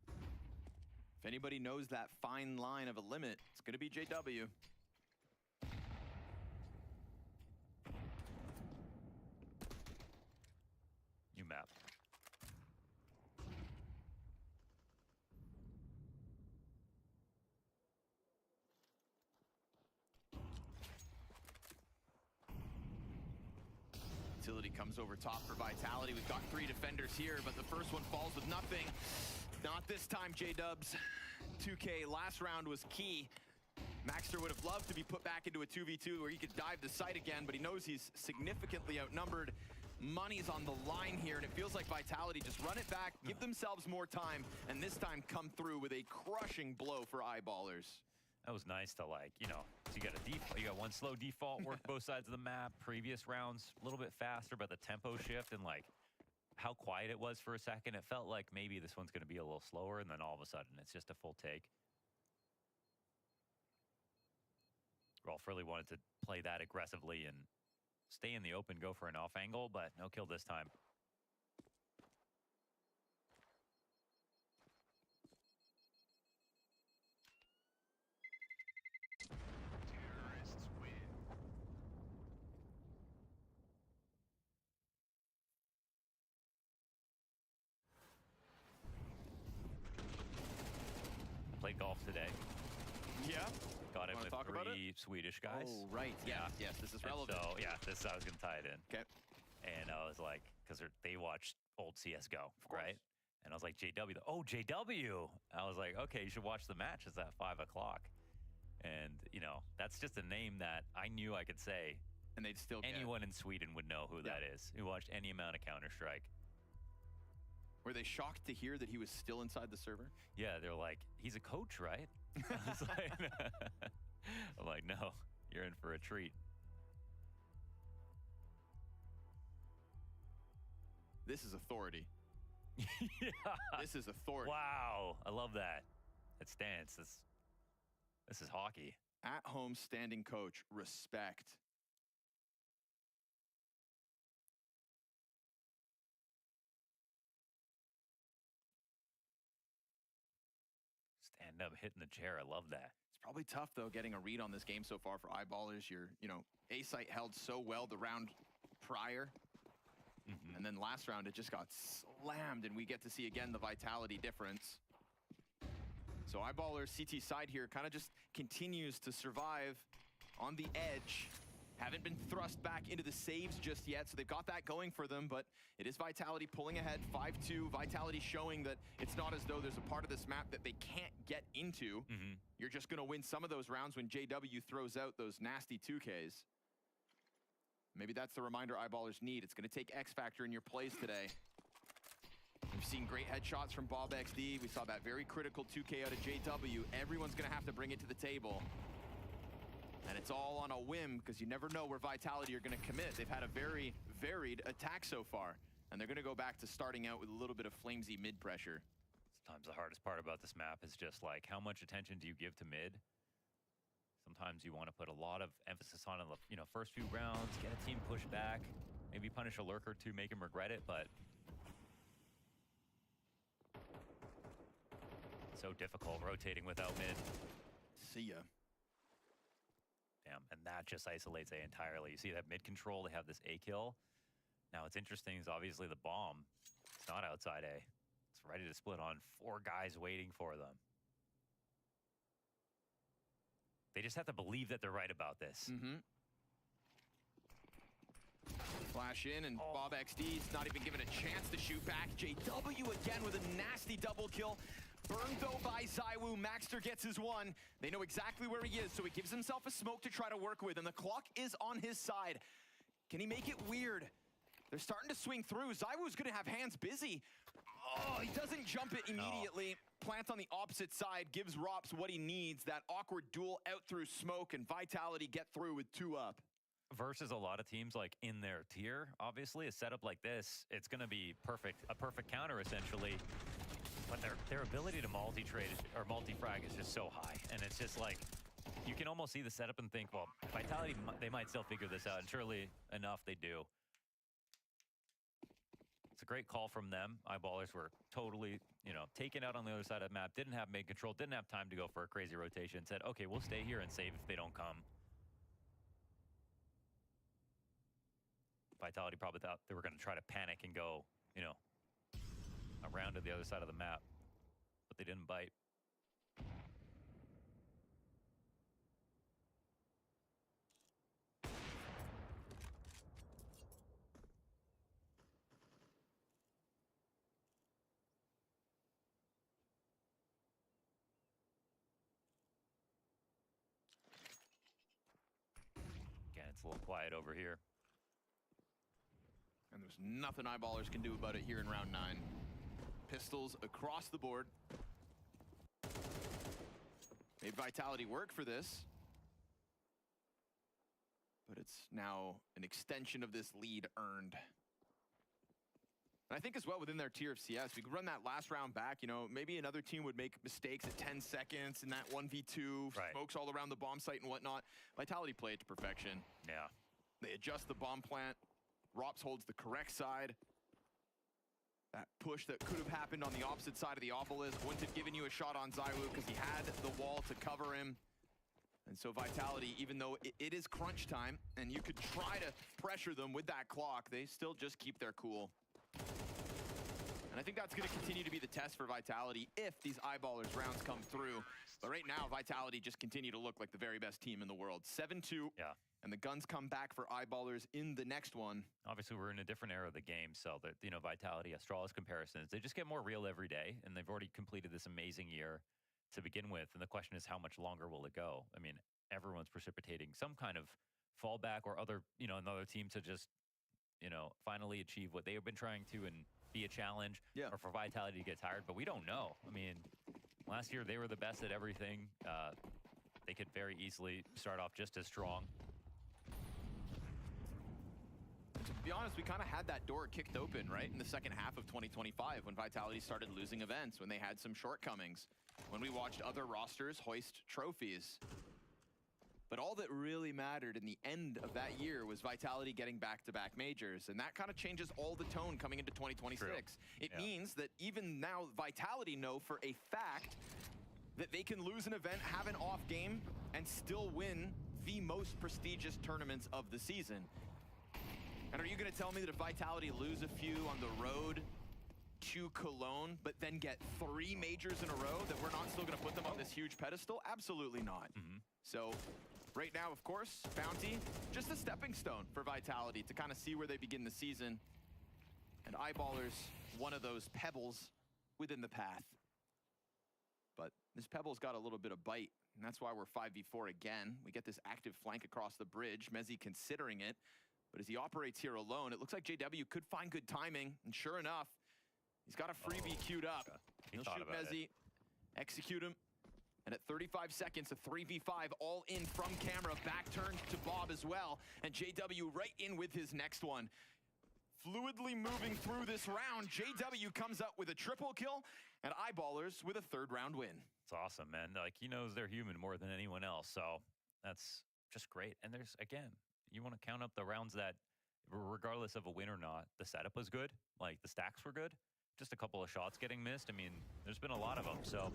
If anybody knows that fine line of a limit, it's going to be JW. New map. Utility comes over top for Vitality. We've got 3 defenders here, but the first one falls with nothing. Not this time, J-Dubs. 2K last round was key. Maxter would have loved to be put back into a 2v2 where he could dive the site again, but he knows he's significantly outnumbered. Money's on the line here, and it feels like Vitality just run it back, give themselves more time, and this time come through with a crushing blow for Eyeballers. That was nice to, like, you know, so you got a default, you got one slow default, work both sides of the map. Previous rounds, a little bit faster, but the tempo shift and, like, how quiet it was for a second, it felt like maybe this one's going to be a little slower, and then all of a sudden, it's just a full take. Rolf really wanted to play that aggressively and stay in the open, go for an off angle, but no kill this time. Terrorists win. Played golf today. Yeah. Got it Wanna with talk about 3 Swedish guys. Oh, right. Yeah. Yes, this is relevant. So, yeah, this I was going to tie it in. Okay. And I was like, because they watched old CSGO, right? And I was like, JW, oh, JW. I was like, okay, you should watch the match. It's at 5 o'clock. And, you know, that's just a name that I knew I could say. And they'd still get anyone in Sweden would know who that is, who watched any amount of Counter-Strike. Were they shocked to hear that he was still inside the server? Yeah, they're like, he's a coach, right? I was like, I'm like, no, you're in for a treat. This is authority. Yeah. This is authority. Wow, I love that. It stands. This is hockey. At home standing coach, respect. ended up hitting the chair. I love that. It's probably tough, though, getting a read on this game so far for Eyeballers. You know, A-Site held so well the round prior. And then last round, it just got slammed, and we get to see, again, the vitality difference. So Eyeballers CT side here kind of just continues to survive on the edge. Haven't been thrust back into the saves just yet, so they've got that going for them, but it is Vitality pulling ahead, 5-2. Vitality showing that it's not as though there's a part of this map that they can't get into. You're just going to win some of those rounds when JW throws out those nasty 2Ks. Maybe that's the reminder Eyeballers need. It's going to take X Factor in your plays today. We've seen great headshots from Bob XD. We saw that very critical 2K out of JW. Everyone's going to have to bring it to the table. And it's all on a whim, because you never know where Vitality are going to commit. They've had a very varied attack so far. And they're going to go back to starting out with a little bit of flamesy mid pressure. Sometimes the hardest part about this map is just like, how much attention do you give to mid? Sometimes you want to put a lot of emphasis on the, you know, first few rounds, get a team pushed back, maybe punish a lurker to make him regret it, but so difficult rotating without mid. See ya. Damn, and that just isolates A entirely. You see that mid control, they have this A kill. Now what's interesting is obviously the bomb. It's not outside A. It's ready to split on 4 guys waiting for them. They just have to believe that they're right about this. Flash in, and Bob XD's not even given a chance to shoot back. JW again with a nasty double kill. Burned, though, by ZywOo. Maxter gets his one. They know exactly where he is, so he gives himself a smoke to try to work with, and the clock is on his side. Can he make it weird? They're starting to swing through. ZywOo's going to have hands busy. Oh, he doesn't jump it immediately. Plant on the opposite side, gives Rops what he needs. That awkward duel out through smoke, and Vitality get through with 2 up. Versus a lot of teams like in their tier, obviously, a setup like this, it's going to be perfect, a perfect counter, essentially. But their ability to multi-trade or multi-frag is just so high. And it's just like, you can almost see the setup and think, well, Vitality, they might still figure this out. And surely enough, they do. It's a great call from them. Eyeballers were totally, you know, taken out on the other side of the map. Didn't have mid control, didn't have time to go for a crazy rotation. Said, okay, we'll stay here and save if they don't come. Vitality probably thought they were going to try to panic and go, you know, around to the other side of the map, but they didn't bite. Again, it's a little quiet over here. And there's nothing Eyeballers can do about it here in round 9. Pistols across the board. Made Vitality work for this. But it's now an extension of this lead earned. And I think as well within their tier of CS, we could run that last round back, you know, maybe another team would make mistakes at 10 seconds in that 1v2, smokes all around the bomb site and whatnot. Vitality played to perfection. Yeah. They adjust the bomb plant. Rops holds the correct side. That push that could have happened on the opposite side of the obelisk wouldn't have given you a shot on ZywOo because he had the wall to cover him. And so Vitality, even though it is crunch time and you could try to pressure them with that clock, they still just keep their cool. And I think that's going to continue to be the test for Vitality if these Eyeballers rounds come through. But right now, Vitality just continue to look like the very best team in the world. 7-2. Yeah. And the guns come back for Eyeballers in the next one. Obviously, we're in a different era of the game, so that, you know, Vitality, Astralis comparisons, they just get more real every day, and they've already completed this amazing year to begin with. And the question is, how much longer will it go? I mean, everyone's precipitating some kind of fallback or other, you know, another team to just, you know, finally achieve what they have been trying to and be a challenge, or for Vitality to get tired. But we don't know. I mean, last year they were the best at everything. They could very easily start off just as strong. To be honest, we kind of had that door kicked open, right, in the second half of 2025 when Vitality started losing events, when they had some shortcomings, when we watched other rosters hoist trophies. But all that really mattered in the end of that year was Vitality getting back-to-back majors, and that kind of changes all the tone coming into 2026. It means that even now, Vitality know for a fact that they can lose an event, have an off game, and still win the most prestigious tournaments of the season. And are you going to tell me that if Vitality lose a few on the road to Cologne, but then get 3 majors in a row, that we're not still going to put them on this huge pedestal? Absolutely not. So right now, of course, Bounty, just a stepping stone for Vitality to kind of see where they begin the season. And Eyeballers, one of those pebbles within the path. But this pebble's got a little bit of bite, and that's why we're 5v4 again. We get this active flank across the bridge, mayb considering it. But as he operates here alone, it looks like JW could find good timing, and sure enough, he's got a freebie queued up. He'll shoot mayb, execute him, and at 35 seconds, a 3v5 all in from camera, back turn to Bob as well, and JW right in with his next one. Fluidly moving through this round, JW comes up with a triple kill, and Eyeballers with a 3rd round win. It's awesome, man. Like, he knows they're human more than anyone else, so that's just great. And there's, again, you want to count up the rounds that, regardless of a win or not, the setup was good, like the stacks were good, just a couple of shots getting missed. I mean, there's been a lot of them, so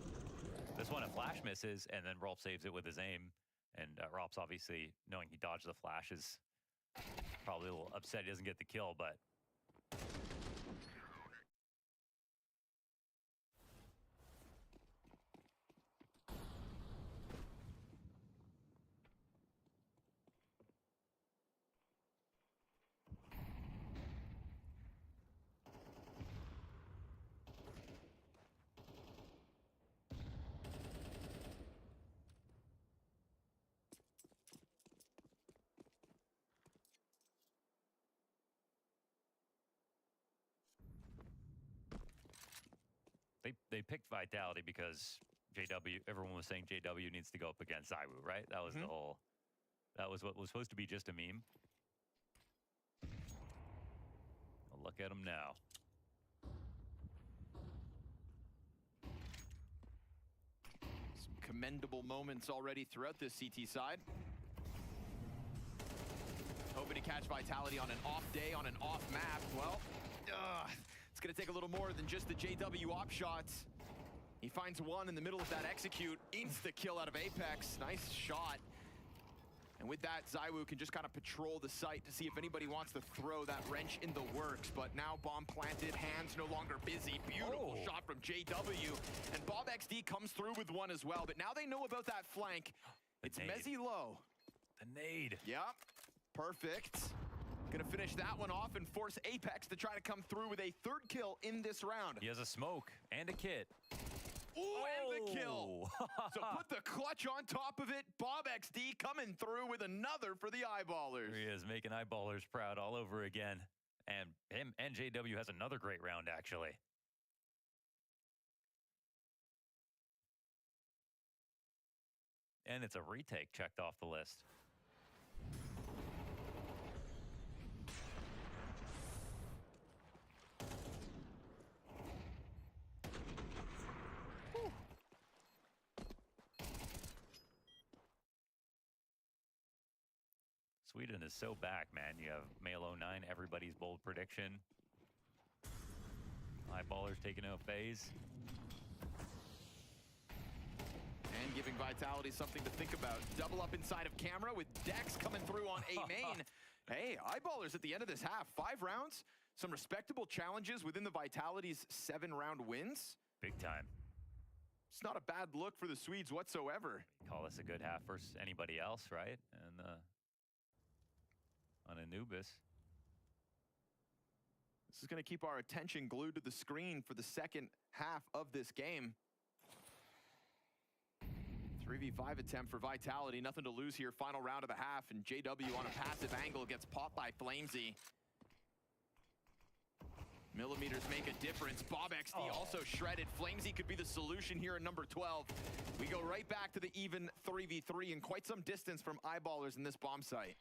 this one, a flash misses, and then Rolf saves it with his aim, and Rolf's obviously, knowing he dodged the flash, is probably a little upset he doesn't get the kill, but they picked Vitality because JW, everyone was saying JW needs to go up against ZywOo, right? That was the whole, that was what was supposed to be just a meme. Well, look at him now. Some commendable moments already throughout this CT side. Hoping to catch Vitality on an off day, on an off map. Well, it's going to take a little more than just the JW op shots. He finds one in the middle of that execute. Insta-kill out of Apex. Nice shot. And with that, ZywOo can just kind of patrol the site to see if anybody wants to throw that wrench in the works. But now bomb planted, hands no longer busy. Beautiful shot from JW. And Bob XD comes through with one as well. But now they know about that flank. It's mayb low. The nade. Yep. Perfect. Gonna finish that one off and force Apex to try to come through with a 3rd kill in this round. He has a smoke and a kit. Ooh, and the kill. So put the clutch on top of it. Bob XD coming through with another for the Eyeballers. Here he is, making Eyeballers proud all over again. And him and JW has another great round, actually. And it's a retake checked off the list. Sweden is so back, man. You have Mail09, everybody's bold prediction. Eyeballers taking a phase. And giving Vitality something to think about. Double up inside of camera with Dex coming through on A main. Hey, Eyeballers at the end of this half. 5 rounds, some respectable challenges within the Vitality's 7-round wins. Big time. It's not a bad look for the Swedes whatsoever. Call this a good half versus anybody else, right? And on Anubis. This is going to keep our attention glued to the screen for the second half of this game. 3v5 attempt for Vitality. Nothing to lose here. Final round of the half, and JW on a passive angle gets popped by Flamesy. Millimeters make a difference. Bob XD also shredded. Flamesy could be the solution here at number 12. We go right back to the even 3v3 and quite some distance from Eyeballers in this bomb site.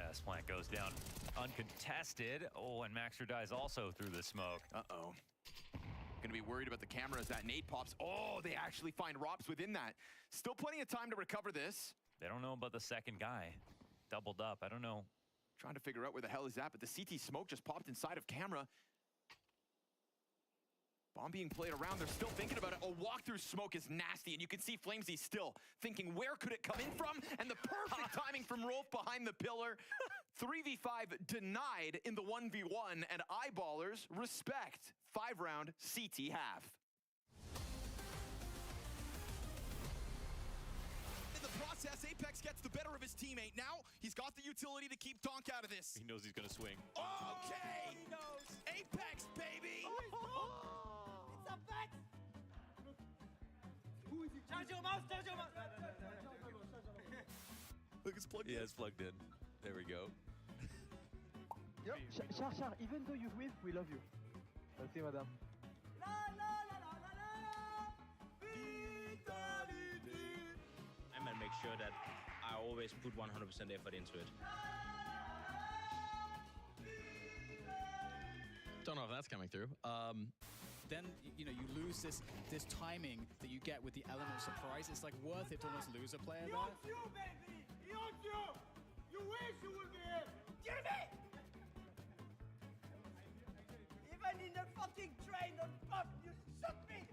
This flank goes down uncontested. Oh, and Maxer dies also through the smoke. Uh-oh. Gonna be worried about the camera as that nade pops. Oh, they actually find Rops within that. Still plenty of time to recover this. They don't know about the second guy. Doubled up, I don't know. Trying to figure out where the hell he's at, but the CT smoke just popped inside of camera. Bomb being played around, they're still thinking about it. A walk-through smoke is nasty, and you can see Flamesy still thinking, where could it come in from? And the perfect timing from Rolf behind the pillar. 3v5 denied in the 1v1, and Eyeballers respect. 5-round CT half. In the process, Apex gets the better of his teammate. Now, he's got the utility to keep Donk out of this. He knows he's gonna swing. Okay! He knows. Apex, baby! It's a fact! Charge your mouse, charge your mouse! Look, it's plugged in. Yeah, it's plugged in. There we go. Yep. Char, even though you win, we love you. Merci, madame. I'm gonna make sure that I always put 100% effort into it. Don't know if that's coming through. Then you know you lose this timing that you get with the element of surprise. It's like worth it to almost lose a player there. He wants you, baby. He wants you. You wish you would be him. Jimmy. Even in the fucking train on pub, you shook me.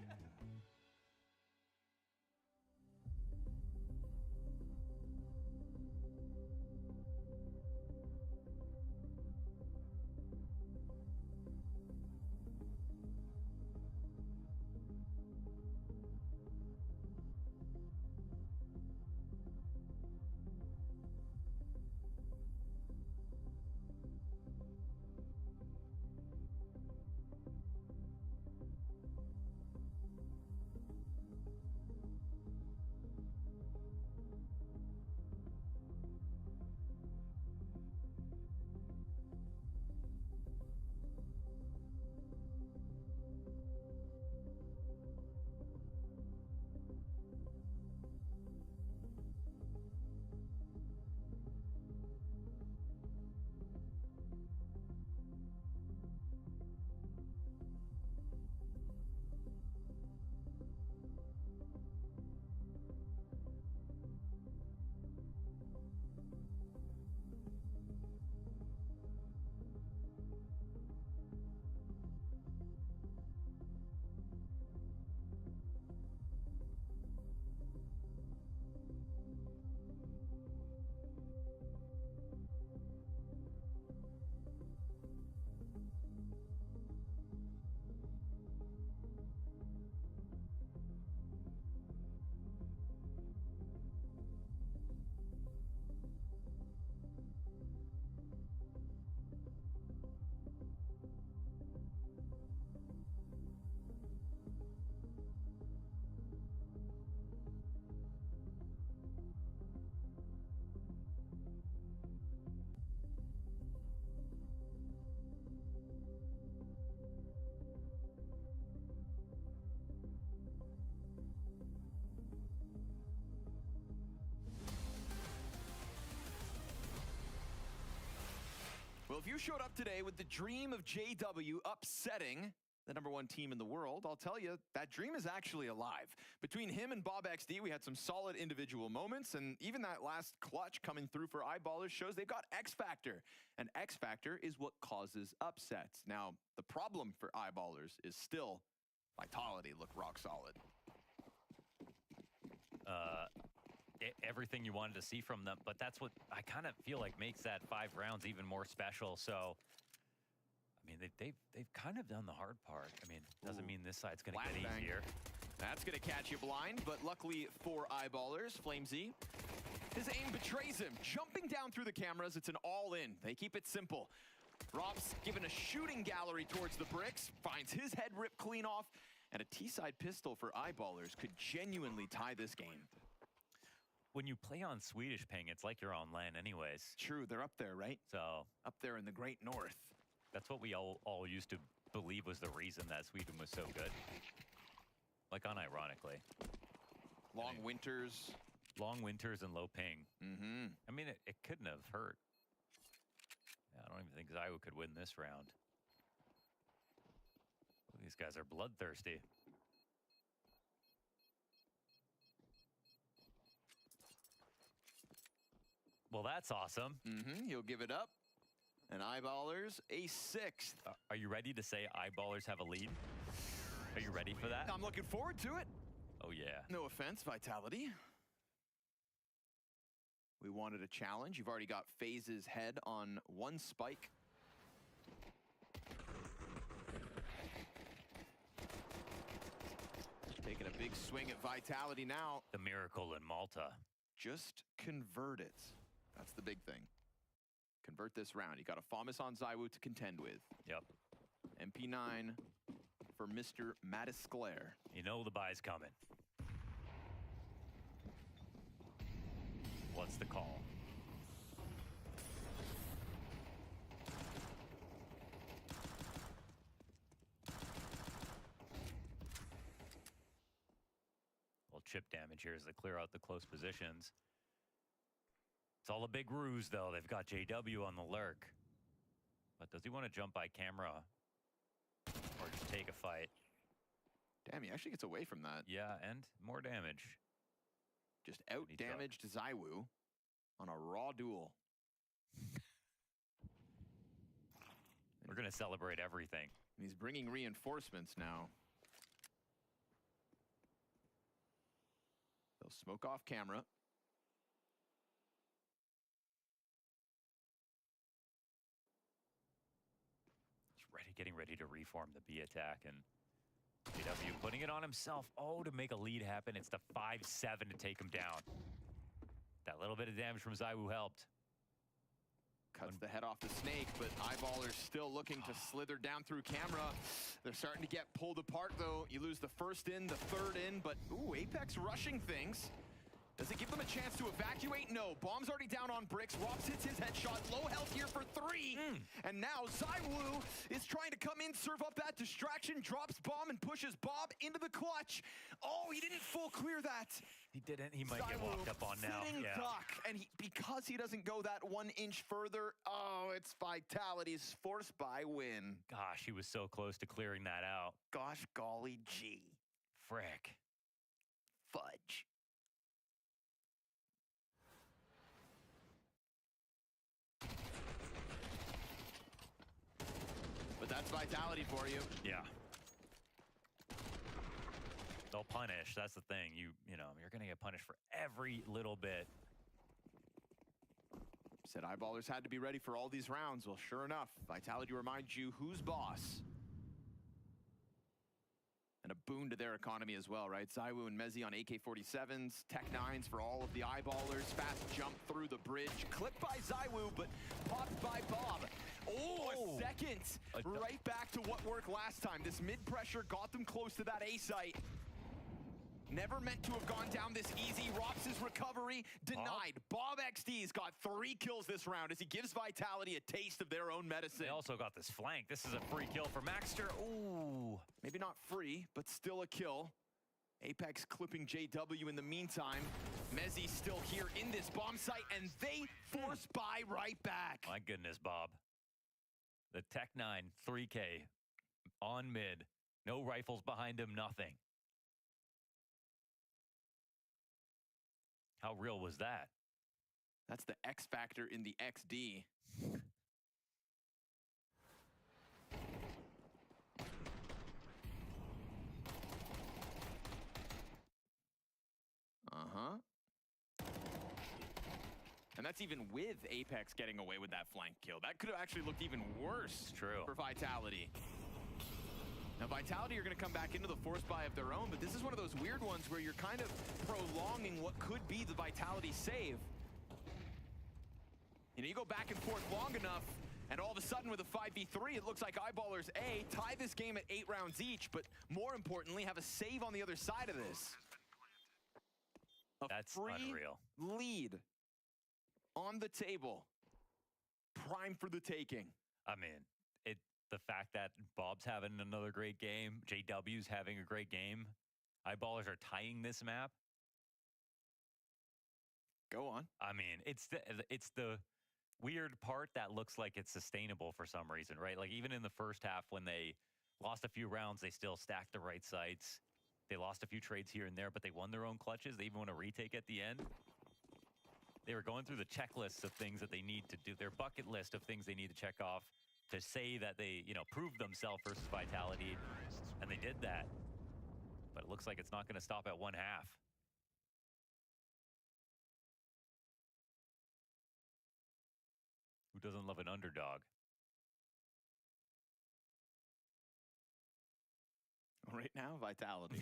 Well, if you showed up today with the dream of JW upsetting the #1 team in the world, I'll tell you, that dream is actually alive. Between him and Bob XD, we had some solid individual moments, and even that last clutch coming through for Eyeballers shows they've got X Factor. And X Factor is what causes upsets. Now, the problem for Eyeballers is still Vitality look rock solid. Everything you wanted to see from them, but that's what I kind of feel like makes that 5 rounds even more special. So, I mean, they've kind of done the hard part. I mean, doesn't mean this side's going to get easier. That's going to catch you blind, but luckily for Eyeballers, Flamesy, his aim betrays him. Jumping down through the cameras, it's an all-in. They keep it simple. Rob's given a shooting gallery towards the bricks, finds his head ripped clean off, and a T-side pistol for Eyeballers could genuinely tie this game. When you play on Swedish ping, it's like you're on LAN anyways. True, they're up there, right? So up there in the great north. That's what we all used to believe was the reason that Sweden was so good. Like, unironically. Long winters. Long winters and low ping. Mm-hmm. I mean, it couldn't have hurt. Yeah, I don't even think Zywoo could win this round. These guys are bloodthirsty. Well, that's awesome. Mm-hmm. He'll give it up. And Eyeballers, a 6th. Are you ready to say Eyeballers have a lead? Are you ready for that? I'm looking forward to it. Oh, yeah. No offense, Vitality. We wanted a challenge. You've already got FaZe's head on one spike. Taking a big swing at Vitality now. The miracle in Malta. Just convert it. That's the big thing. Convert this round. You got a FAMAS on ZywOo to contend with. Yep. MP9 for Mr. Mattisclair. You know the buy's coming. What's the call? Little chip damage here as they clear out the close positions. It's all a big ruse, though. They've got JW on the lurk. But does he want to jump by camera or just take a fight? Damn, he actually gets away from that. Yeah, and more damage. Just out-damaged ZywOo on a raw duel. We're going to celebrate everything. And he's bringing reinforcements now. They'll smoke off camera. He's getting ready to reform the B attack, and JW putting it on himself. Oh, to make a lead happen. It's the 5-7 to take him down. That little bit of damage from ZywOo helped. Cuts the head off the snake, but Eyeballers still looking to slither down through camera. They're starting to get pulled apart, though. You lose the first in, the third in, but ooh, Apex rushing things. Does it give them a chance to evacuate? No. Bomb's already down on bricks. Robs hits his headshot. Low health here for 3. And now ZywOo is trying to come in, serve up that distraction, drops bomb, and pushes Bob into the clutch. Oh, he didn't full clear that. He didn't. He might get walked up on now. Sitting duck. And because he doesn't go that 1 inch further, oh, it's Vitality's forced by win. Gosh, he was so close to clearing that out. Gosh, golly gee. Frick. Fudge. But that's Vitality for you. Yeah. They'll punish. That's the thing. You know, you're going to get punished for every little bit. Said Eyeballers had to be ready for all these rounds. Well, sure enough, Vitality reminds you who's boss. And a boon to their economy as well, right? ZywOo and mayb on AK-47s, Tech 9s for all of the Eyeballers. Fast jump through the bridge. Clipped by ZywOo, but popped by Bob. Oh, a second. Right back to what worked last time. This mid-pressure got them close to that A site. Never meant to have gone down this easy. Rops' recovery denied. Bob XD's got 3 kills this round as he gives Vitality a taste of their own medicine. They also got this flank. This is a free kill for Maxter. Ooh. Maybe not free, but still a kill. Apex clipping JW in the meantime. mayb still here in this bomb site, and they force buy right back. My goodness, Bob. The Tech 9 3K on mid. No rifles behind him, nothing. How real was that? That's the X factor in the XD. Uh-huh. And that's even with Apex getting away with that flank kill. That could have actually looked even worse for Vitality. Now, Vitality are going to come back into the force buy of their own, but this is one of those weird ones where you're kind of prolonging what could be the Vitality save. You know, you go back and forth long enough, and all of a sudden with a 5v3, it looks like Eyeballers A tie this game at 8 rounds each, but more importantly, have a save on the other side of this. That's unreal. Lead on the table. Prime for the taking. I mean, the fact that Bob's having another great game, JW's having a great game, Eyeballers are tying this map. Go on. I mean, it's the weird part that looks like it's sustainable for some reason, right? Like even in the first half when they lost a few rounds, they still stacked the right sites. They lost a few trades here and there, but they won their own clutches. They even won a retake at the end. They were going through the checklists of things that they need to do, their bucket list of things they need to check off. to say that they, you know, proved themselves versus Vitality, and they did that. But it looks like it's not going to stop at 1/2. Who doesn't love an underdog? Right now, Vitality.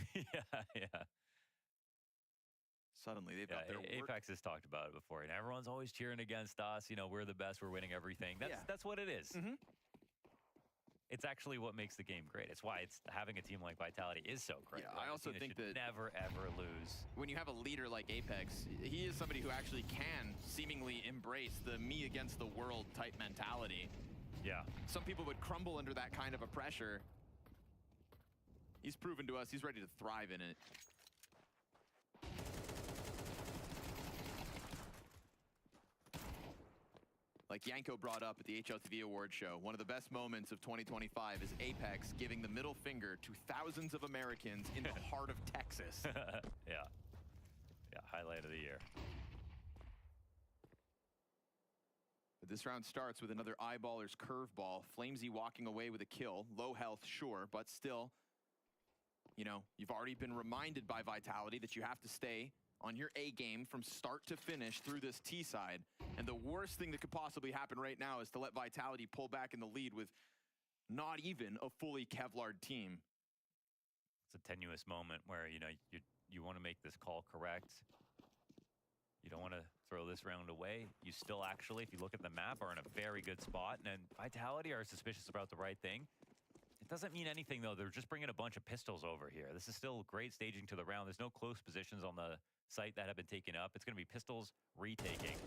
yeah. Suddenly, they've got their work. Apex has talked about it before, and everyone's always cheering against us. You know, we're the best, we're winning everything. That's what it is. Mm-hmm. It's actually what makes the game great. It's why it's having a team like Vitality is so great. Yeah, I also think that never ever lose. When you have a leader like Apex, he is somebody who actually can seemingly embrace the me against the world type mentality. Yeah. Some people would crumble under that kind of a pressure. He's proven to us he's ready to thrive in it. Like Yanko brought up at the HLTV Award show, one of the best moments of 2025 is Apex giving the middle finger to thousands of Americans in the heart of Texas. Yeah. Yeah, highlight of the year. But this round starts with another Eyeballer's curveball. Flamesy walking away with a kill. Low health, sure, but still, you know, you've already been reminded by Vitality that you have to stay on your A game from start to finish through this T side. And the worst thing that could possibly happen right now is to let Vitality pull back in the lead with not even a fully Kevlar'd team. It's a tenuous moment where, you know, you want to make this call correct. You don't want to throw this round away. You still actually, if you look at the map, are in a very good spot. And Vitality are suspicious about the right thing. It doesn't mean anything, though. They're just bringing a bunch of pistols over here. This is still great staging to the round. There's no close positions on the site that have been taken up. It's going to be pistols retaking.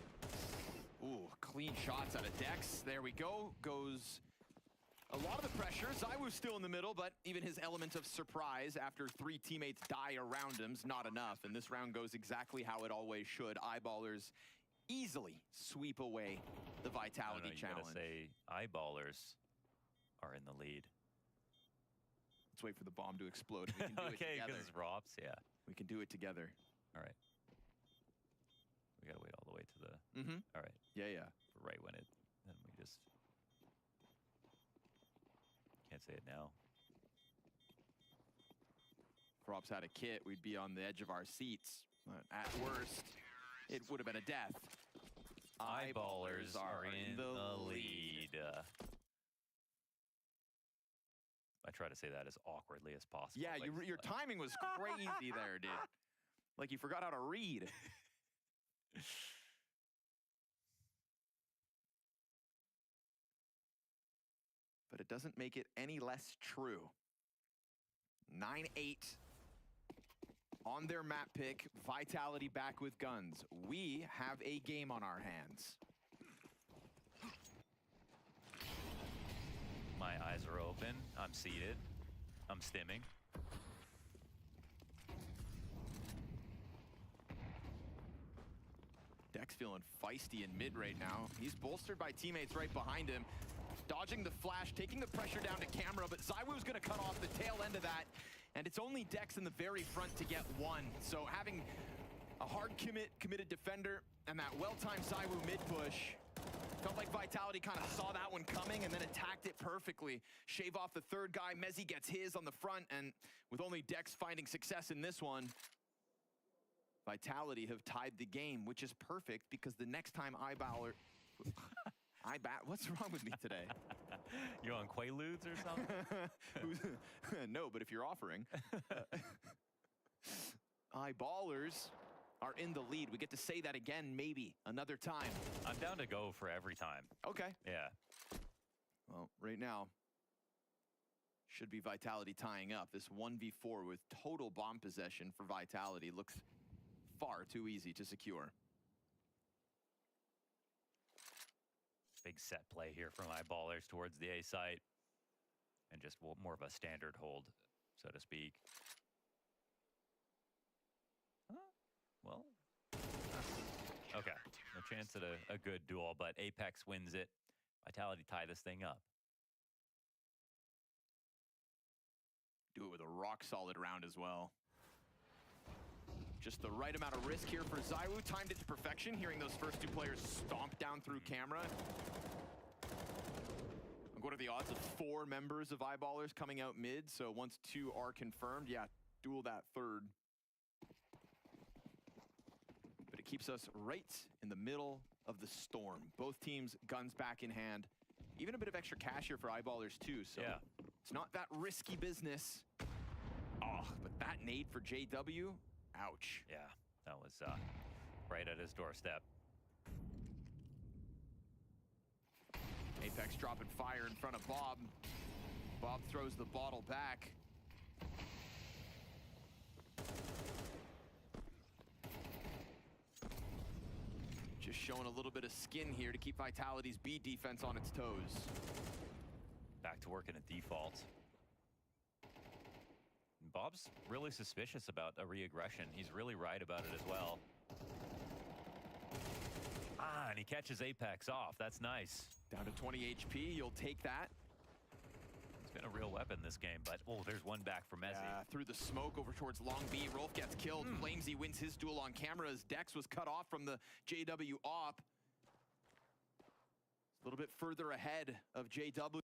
Ooh, clean shots out of Dex. There we go. Goes a lot of the pressure. ZywOo's still in the middle, but even his element of surprise after 3 teammates die around him's not enough. And this round goes exactly how it always should. Eyeballers easily sweep away the Vitality challenge. You gotta say Eyeballers are in the lead. Let's wait for the bomb to explode. We can do it Okay, together. because it's ROPS, yeah. We can do it together. All right. We gotta wait all the way to the... Mm-hmm. All right. Yeah. Right when it... Then we just... Can't say it now. If ROPS had a kit, we'd be on the edge of our seats. But at worst, it would have been a death. Eyeballers are in the lead. I try to say that as awkwardly as possible. Yeah, your timing was crazy there, dude. Like you forgot how to read. But it doesn't make it any less true. 9-8 on their map pick. Vitality back with guns. We have a game on our hands. My eyes are open. I'm seated. I'm stimming. Dex feeling feisty in mid right now. He's bolstered by teammates right behind him. Dodging the flash, taking the pressure down to camera, but ZywOo's gonna cut off the tail end of that. And it's only Dex in the very front to get one. So having a hard committed defender and that well-timed ZywOo mid push, felt like Vitality kind of saw that one coming and then attacked it perfectly. Shave off the third guy, Mezzy gets his on the front, and with only Dex finding success in this one, Vitality have tied the game, which is perfect because the next time Eyeballer... What's wrong with me today? You on Quaaludes or something? No, but if you're offering. Eyeballers are in the lead. We get to say that again, maybe another time. I'm down to go for every time. Okay. Yeah. Well, right now, should be Vitality tying up. This 1v4 with total bomb possession for Vitality looks far too easy to secure. Big set play here from Eyeballers towards the A site. And just more of a standard hold, so to speak. Well, okay. No chance at a good duel, but Apex wins it. Vitality tie this thing up. Do it with a rock-solid round as well. Just the right amount of risk here for ZywOo. Timed it to perfection, hearing those first two players stomp down through camera. I'm what are the odds of 4 members of Eyeballers coming out mid? So once 2 are confirmed, yeah, duel that third. But it keeps us right in the middle of the storm. Both teams guns back in hand. Even a bit of extra cash here for Eyeballers too, so yeah. It's not that risky business. Oh, but that nade for JW, ouch. Yeah, that was right at his doorstep. Apex dropping fire in front of Bob. Bob throws the bottle back. Just showing a little bit of skin here to keep Vitality's B defense on its toes. Back to working at default. Bob's really suspicious about a re-aggression. He's really right about it as well. Ah, and he catches Apex off. That's nice. Down to 20 HP, you'll take that. It's been a real weapon this game, but oh, there's one back for Messi. Yeah, through the smoke over towards Long B. Rolf gets killed. Flamesy wins his duel on camera as Dex was cut off from the JW op. A little bit further ahead of JW.